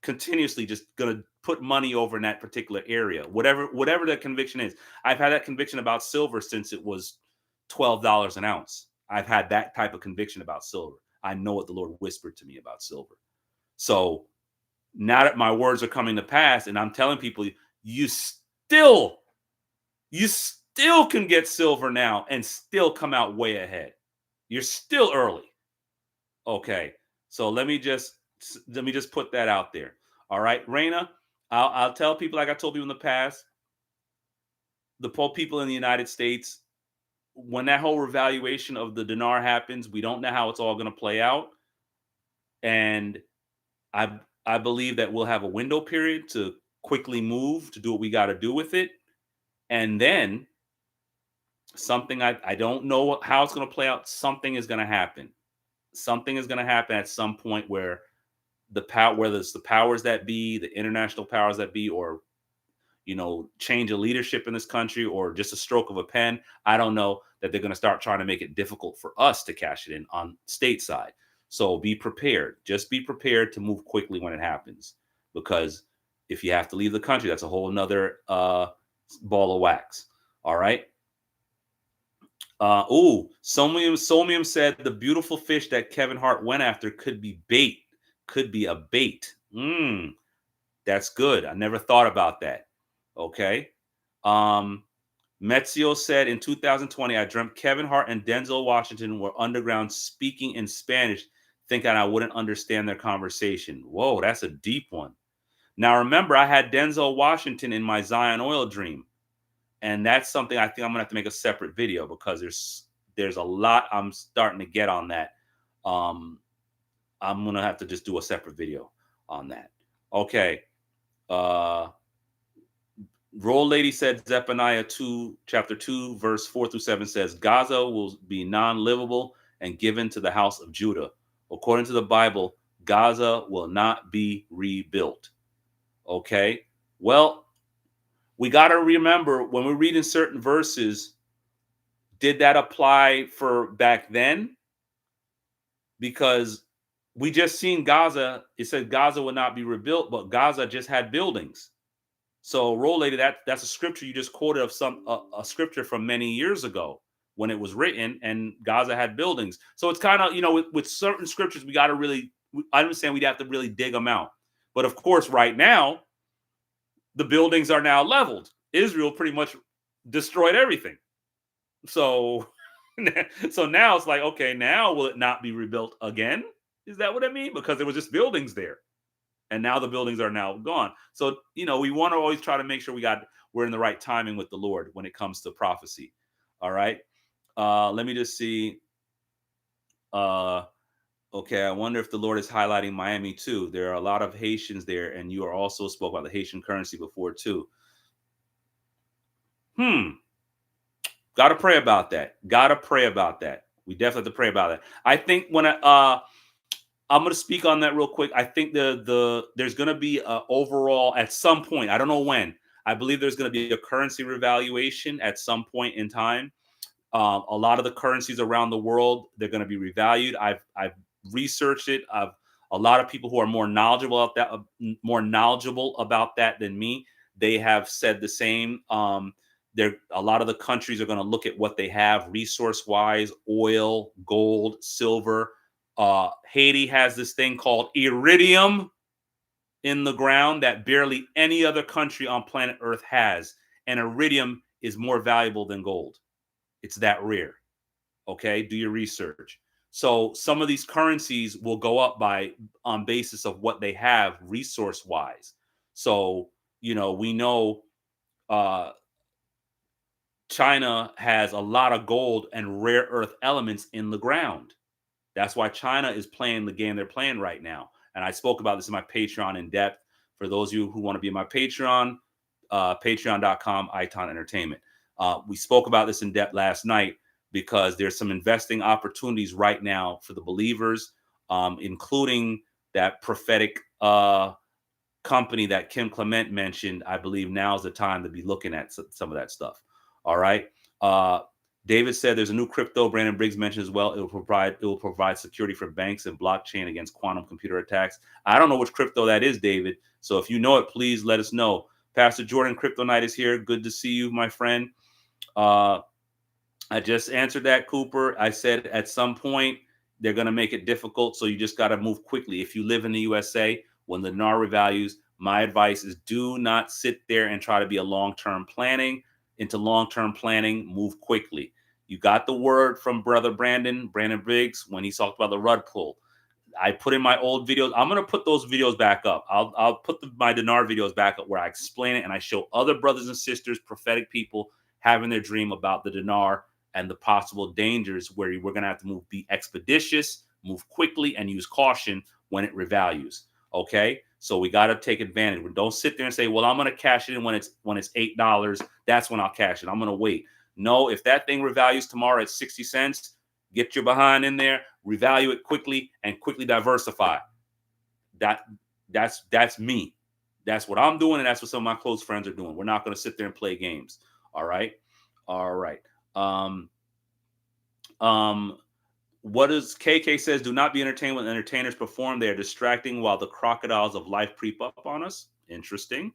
continuously just going to put money over in that particular area, whatever that conviction is. I've had that conviction about silver since it was $12 an ounce. I've had that type of conviction about silver. I know what the Lord whispered to me about silver. So now that my words are coming to pass and I'm telling people, you still can get silver now and still come out way ahead. You're still early. Okay. So let me just put that out there. All right, Raina, I'll tell people like I told people in the past, the poor people in the United States, when that whole revaluation of the dinar happens, we don't know how it's all going to play out. And I believe that we'll have a window period to quickly move to do what we got to do with it. And then something I don't know how it's going to play out. Something is going to happen. Something is going to happen at some point where whether it's the powers that be, the international powers that be, or, change of leadership in this country or just a stroke of a pen. I don't know that they're going to start trying to make it difficult for us to cash it in on stateside. So be prepared. Just be prepared to move quickly when it happens, because if you have to leave the country, that's a whole nother ball of wax. All right. Somium said the beautiful fish that Kevin Hart went after could be bait. Could be a bait. That's good. I never thought about that. Okay. Metzio said in 2020, I dreamt Kevin Hart and Denzel Washington were underground speaking in Spanish, thinking I wouldn't understand their conversation. Whoa, that's a deep one. Now, remember, I had Denzel Washington in my Zion Oil dream. And that's something I think I'm going to have to make a separate video because there's a lot I'm starting to get on that. I'm going to have to just do a separate video on that. Okay. Roll Lady said Zephaniah 2, chapter 2, verse 4-7 says, Gaza will be non-livable and given to the house of Judah. According to the Bible, Gaza will not be rebuilt. Okay. Well, we got to remember when we're reading certain verses, did that apply for back then? Because we just seen Gaza. It said Gaza would not be rebuilt, but Gaza just had buildings. So, Roll Lady, that's a scripture you just quoted of a scripture from many years ago when it was written, and Gaza had buildings. So it's kind of, with certain scriptures, we got to really, I understand we'd have to really dig them out. But of course, right now, the buildings are now leveled. Israel pretty much destroyed everything. So So now it's like, okay, now will it not be rebuilt again? Is that what I mean? Because there was just buildings there, and now the buildings are now gone. So we want to always try to make sure we're in the right timing with the Lord when it comes to prophecy. All right. Let me just see. Okay, I wonder if the Lord is highlighting Miami too. There are a lot of Haitians there, and you are also spoke about the Haitian currency before too. Got to pray about that. Got to pray about that. We definitely have to pray about that. I think I'm going to speak on that real quick. I think there's going to be a overall at some point. I don't know when. I believe there's going to be a currency revaluation at some point in time. A lot of the currencies around the world, they're going to be revalued. I've researched it. A lot of people who are more knowledgeable about that than me. They have said the same. A lot of the countries are going to look at what they have resource wise: oil, gold, silver. Haiti has this thing called iridium in the ground that barely any other country on planet Earth has, and iridium is more valuable than gold. It's that rare. Okay, do your research. So some of these currencies will go up on basis of what they have resource wise. So we know China has a lot of gold and rare earth elements in the ground. That's why China is playing the game they're playing right now. And I spoke about this in my Patreon in depth. For those of you who want to be in my Patreon, patreon.com, KeithIton Entertainment. We spoke about this in depth last night because there's some investing opportunities right now for the believers, including that prophetic company that Kim Clement mentioned. I believe now is the time to be looking at some of that stuff. All right. David said there's a new crypto Brandon Briggs mentioned as well. It will provide security for banks and blockchain against quantum computer attacks. I don't know which crypto that is, David. So if you know it, please let us know. Pastor Jordan, Crypto Night is here. Good to see you, my friend. I just answered that, Cooper. I said at some point they're going to make it difficult, so you just got to move quickly. If you live in the USA, when the dinar revalues, my advice is do not sit there and try to be a long-term planning. Move quickly. You got the word from brother Brandon Briggs, when he talked about the rug pull. I put in my old videos. I'm going to put those videos back up. I'll put my dinar videos back up where I explain it and I show other brothers and sisters, prophetic people having their dream about the dinar and the possible dangers where we're going to have to be expeditious, move quickly, and use caution when it revalues. Okay, so we got to take advantage. Don't sit there and say, well, I'm going to cash it in when it's $8. That's when I'll cash it. I'm going to wait. No, if that thing revalues tomorrow at 60 cents, get your behind in there, revalue it quickly, and quickly diversify. That's me. That's what I'm doing, and that's what some of my close friends are doing. We're not going to sit there and play games. All right. What does KK says? Do not be entertained when entertainers perform. They are distracting while the crocodiles of life creep up on us. Interesting.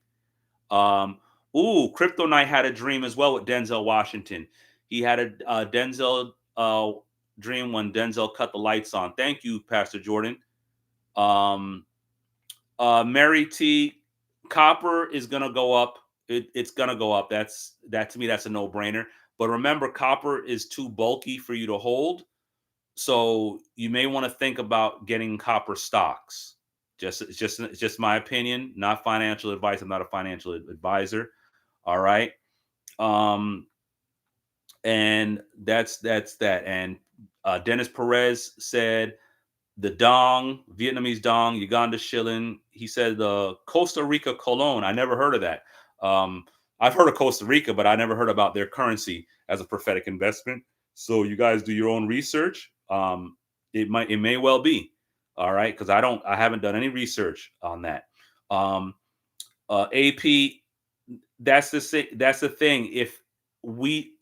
Crypto Night had a dream as well with Denzel Washington. He had a Denzel dream when Denzel cut the lights on. Thank you, Pastor Jordan. Mary T, copper is gonna go up. It's gonna go up. That to me, that's a no-brainer. But remember, copper is too bulky for you to hold. So you may want to think about getting copper stocks. It's just my opinion, not financial advice. I'm not a financial advisor. All right. And that's that. And Dennis Perez said the dong, Vietnamese dong, Uganda shilling. He said the Costa Rica colon. I never heard of that. I've heard of Costa Rica, but I never heard about their currency as a prophetic investment. So you guys do your own research. It may well be. All right, because I haven't done any research on that. AP, that's the thing. If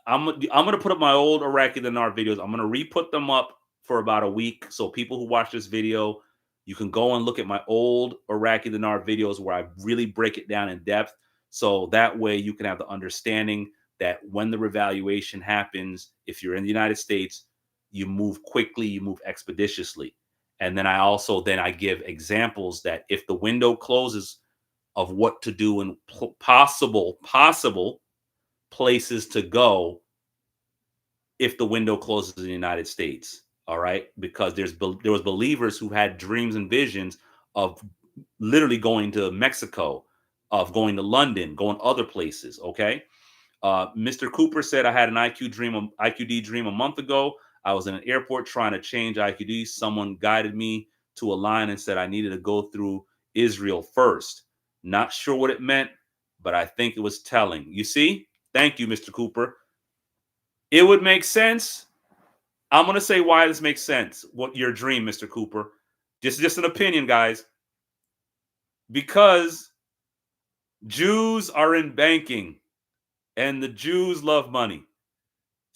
I'm gonna put up my old Iraqi Dinar videos. I'm gonna re-put them up for about a week. So people who watch this video, you can go and look at my old Iraqi Dinar videos where I really break it down in depth. So that way you can have the understanding that when the revaluation happens, if you're in the United States, you move quickly, you move expeditiously. And then I give examples that if the window closes of what to do and possible places to go, if the window closes in the United States. All right, because there was believers who had dreams and visions of literally going to Mexico, of going to London, going other places. Okay. Mr. Cooper said, I had an IQD dream a month ago. I was in an airport trying to change IQD. Someone guided me to a line and said I needed to go through Israel first. Not sure what it meant, but I think it was telling. You see? Thank you, Mr. Cooper. It would make sense. I'm going to say why this makes sense. What your dream, Mr. Cooper. Just an opinion, guys. Because Jews are in banking and the Jews love money.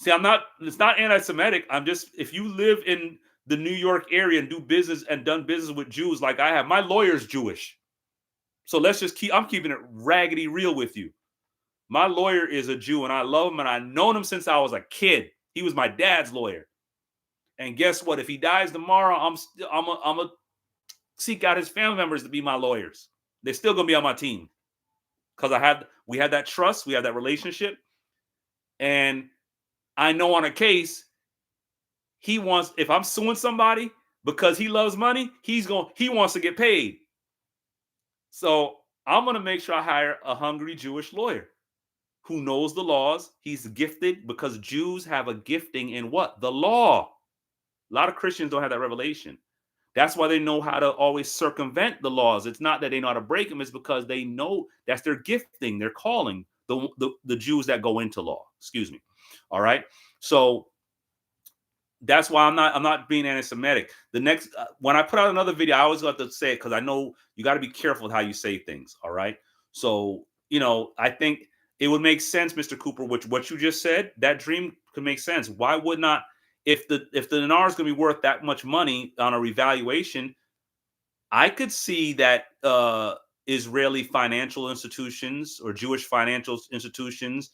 See, it's not anti-Semitic. I'm just, if you live in the New York area and do business and done business with Jews like I have, my lawyer's Jewish. So I'm keeping it raggedy real with you. My lawyer is a Jew and I love him and I've known him since I was a kid. He was my dad's lawyer. And guess what? If he dies tomorrow, I'm gonna seek out his family members to be my lawyers. They're still gonna be on my team. Because we had that trust, we have that relationship. And I know on a case, if I'm suing somebody because he loves money, he wants to get paid. So I'm going to make sure I hire a hungry Jewish lawyer who knows the laws. He's gifted because Jews have a gifting in what? The law. A lot of Christians don't have that revelation. That's why they know how to always circumvent the laws. It's not that they know how to break them. It's because they know that's their gifting, their calling, the Jews that go into law. Excuse me. All right. So that's why I'm not being anti-Semitic. The next, when I put out another video, I always got to say it because I know you got to be careful with how you say things. All right. So, I think it would make sense, Mr. Cooper, what you just said, that dream could make sense. Why would not, if the dinar is going to be worth that much money on a revaluation, I could see that Israeli financial institutions or Jewish financial institutions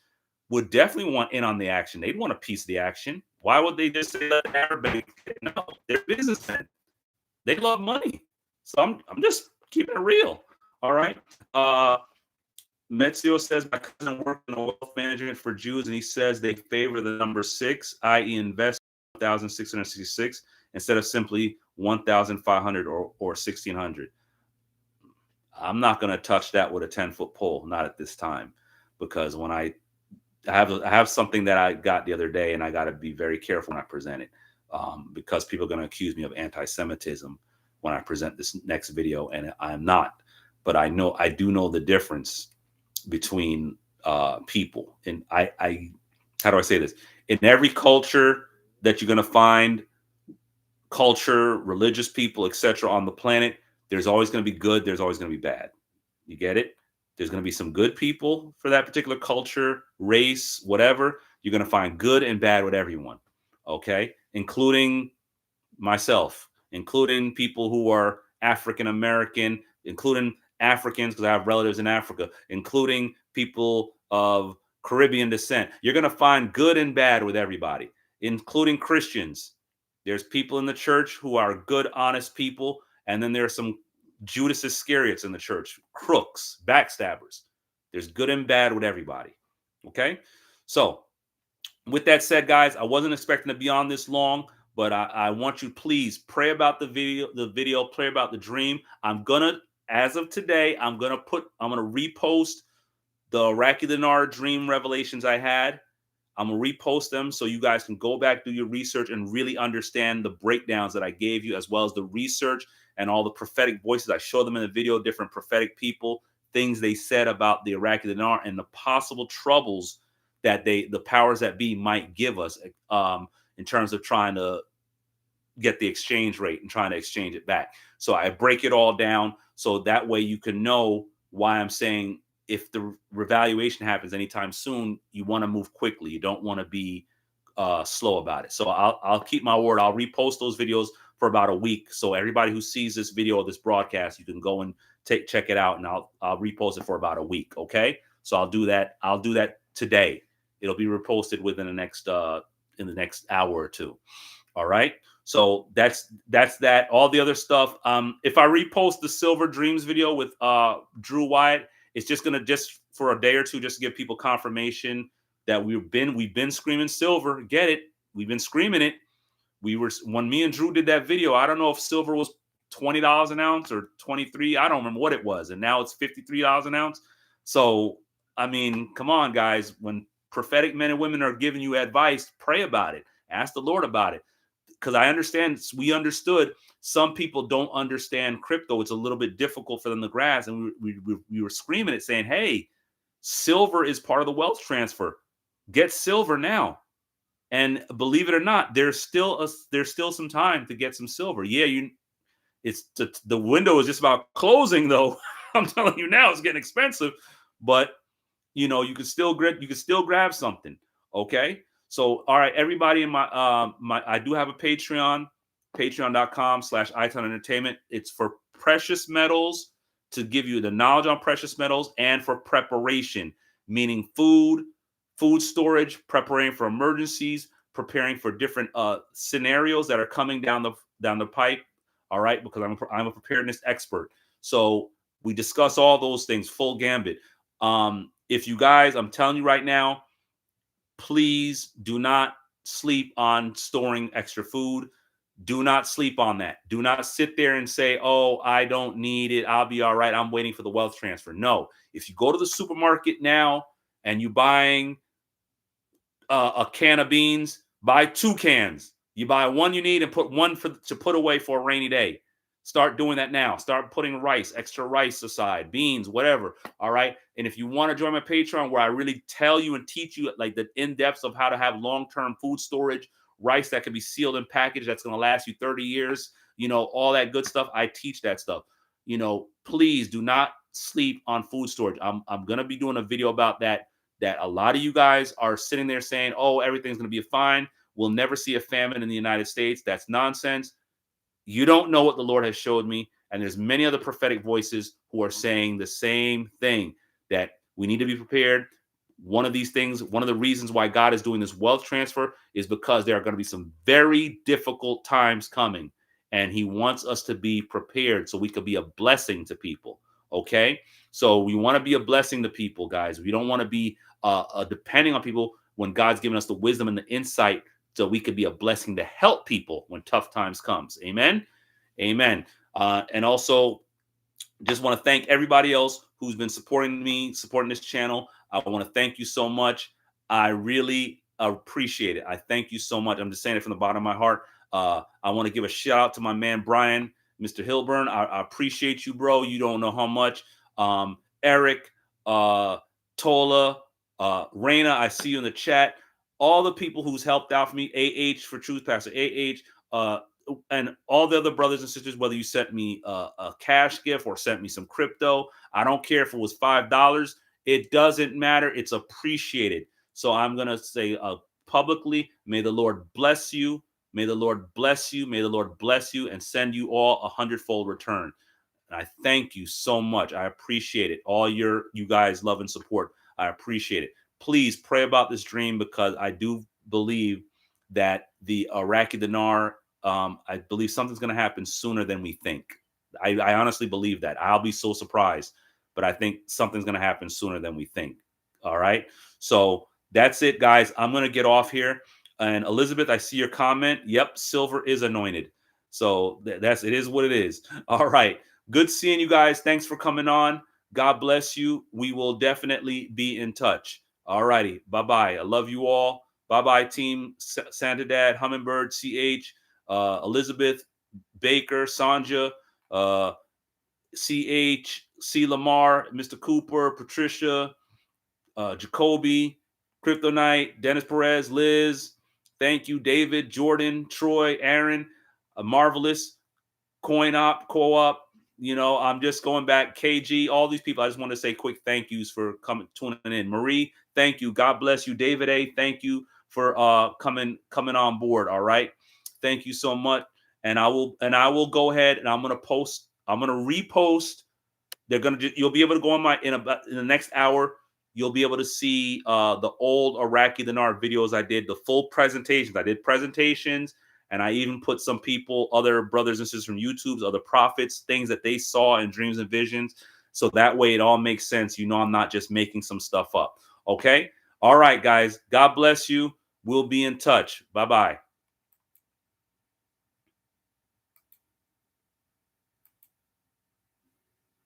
would definitely want in on the action. They'd want a piece of the action. Why would they just say let the Arab bank? No, they're businessmen. They love money. So I'm just keeping it real. All right. Metzio says my cousin worked in a wealth management for Jews, and he says they favor the number 6, i.e., invest 1,666 instead of simply 1,500 or 1,600. I'm not going to touch that with a 10-foot pole, not at this time, because when I have something that I got the other day, and I got to be very careful when I present it, because people are going to accuse me of anti-Semitism when I present this next video, and I'm not. But I do know the difference between people, and I how do I say this? In every culture that you're going to find, culture, religious people, etc., on the planet, there's always going to be good. There's always going to be bad. You get it? There's going to be some good people for that particular culture, race, whatever. You're going to find good and bad with everyone, okay? Including myself, including people who are African American, including Africans, because I have relatives in Africa, including people of Caribbean descent. You're going to find good and bad with everybody, including Christians. There's people in the church who are good, honest people, and then there's some Judas Iscariots in the church, crooks, backstabbers. There's good and bad with everybody. Okay? So, with that said, guys, I wasn't expecting to be on this long, but I want you, please pray about the video, pray about the dream. As of today, I'm gonna repost the Iraqi Dinar dream revelations I had. I'm gonna repost them so you guys can go back, do your research, and really understand the breakdowns that I gave you, as well as the research and all the prophetic voices. I showed them in the video, different prophetic people, things they said about the Iraqi Dinar and the possible troubles that the powers that be might give us in terms of trying to get the exchange rate and trying to exchange it back. So I break it all down so that way you can know why I'm saying if the revaluation happens anytime soon, you want to move quickly. You don't want to be slow about it. So I'll keep my word. I'll repost those videos for about a week. So everybody who sees this video or this broadcast, you can go and check it out, and I'll repost it for about a week. Okay. So I'll do that. I'll do that today. It'll be reposted within the next in the next hour or two. All right. So that's that. All the other stuff. If I repost the Silver Dreams video with Drew Wyatt, it's just gonna for a day or two just to give people confirmation that we've been screaming silver. Get it? been screaming it. When me and Drew did that video, I don't know if silver was $20 an ounce or 23. I don't remember what it was. And now it's $53 an ounce. So, I mean, come on, guys. When prophetic men and women are giving you advice, pray about it. Ask the Lord about it. Because I understand, we understood some people don't understand crypto. It's a little bit difficult for them to grasp. And we were screaming it, saying, hey, silver is part of the wealth transfer. Get silver now. And believe it or not, there's still some time to get some silver. Yeah, the window is just about closing, though. I'm telling you now, it's getting expensive. But you know, you can still grab something. Okay. So, all right, everybody in my I do have a Patreon, patreon.com/KeithIton Entertainment. It's for precious metals, to give you the knowledge on precious metals, and for preparation, meaning food storage, preparing for emergencies, preparing for different scenarios that are coming down the pipe. All right, because I'm a preparedness expert. So we discuss all those things, full gambit. If you guys, I'm telling you right now, please do not sleep on storing extra food. Do not sleep on that. Do not sit there and say, oh, I don't need it. I'll be all right. I'm waiting for the wealth transfer. No. If you go to the supermarket now and you're buying a can of beans, buy 2 cans. You buy one you need and put one to put away for a rainy day. Start doing that now. Start putting extra rice aside, beans, whatever. All right. And if you want to join my Patreon, where I really tell you and teach you like the in-depth of how to have long-term food storage, rice that can be sealed and packaged, that's going to last you 30 years, you know, all that good stuff. I teach that stuff. You know, please do not sleep on food storage. I'm going to be doing a video about that a lot of you guys are sitting there saying, oh, everything's going to be fine. We'll never see a famine in the United States. That's nonsense. You don't know what the Lord has showed me. And there's many other prophetic voices who are saying the same thing, that we need to be prepared. One of these things, one of the reasons why God is doing this wealth transfer is because there are going to be some very difficult times coming. And he wants us to be prepared so we could be a blessing to people. Okay. So we want to be a blessing to people, guys. We don't want to be depending on people when God's given us the wisdom and the insight so we could be a blessing to help people when tough times comes. Amen. Amen. And also just want to thank everybody else who's been supporting me, supporting this channel. I want to thank you so much. I really appreciate it. I thank you so much. I'm just saying it from the bottom of my heart. I want to give a shout out to my man, Brian, Mr. Hilburn. I appreciate you, bro. You don't know how much. Eric, Tola, Raina, I see you in the chat. All the people who's helped out for me, AH for Truth Pastor, and all the other brothers and sisters, whether you sent me a cash gift or sent me some crypto, I don't care if it was $5. It doesn't matter. It's appreciated. So I'm going to say publicly, may the Lord bless you. May the Lord bless you. May the Lord bless you and send you all 100-fold return. And I thank you so much. I appreciate it. All you guys' love and support. I appreciate it. Please pray about this dream, because I do believe that the Iraqi Dinar, I believe something's going to happen sooner than we think. I honestly believe that. I'll be so surprised, but I think something's going to happen sooner than we think. All right. So that's it, guys. I'm going to get off here. And Elizabeth, I see your comment. Yep. Silver is anointed. So it is what it is. All right. Good seeing you guys. Thanks for coming on. God bless you. We will definitely be in touch. All righty. Bye-bye. I love you all. Bye-bye, team. Santa Dad, Hummingbird, CH, Elizabeth, Baker, Sanja, CH, C. Lamar, Mr. Cooper, Patricia, Jacoby, Kryptonite, Dennis Perez, Liz. Thank you, David, Jordan, Troy, Aaron, Marvelous, Co-op. You know, I'm just going back. KG, all these people. I just want to say quick thank yous for tuning in. Marie, thank you. God bless you. David A, thank you for coming on board. All right, thank you so much. And I will go ahead and I'm gonna repost. You'll be able to go on in the next hour. You'll be able to see the old Iraqi Dinar videos I did, the full presentations. I did presentations. And I even put some people, other brothers and sisters from YouTube, other prophets, things that they saw in dreams and visions. So that way it all makes sense. You know, I'm not just making some stuff up. Okay. All right, guys. God bless you. We'll be in touch. Bye-bye.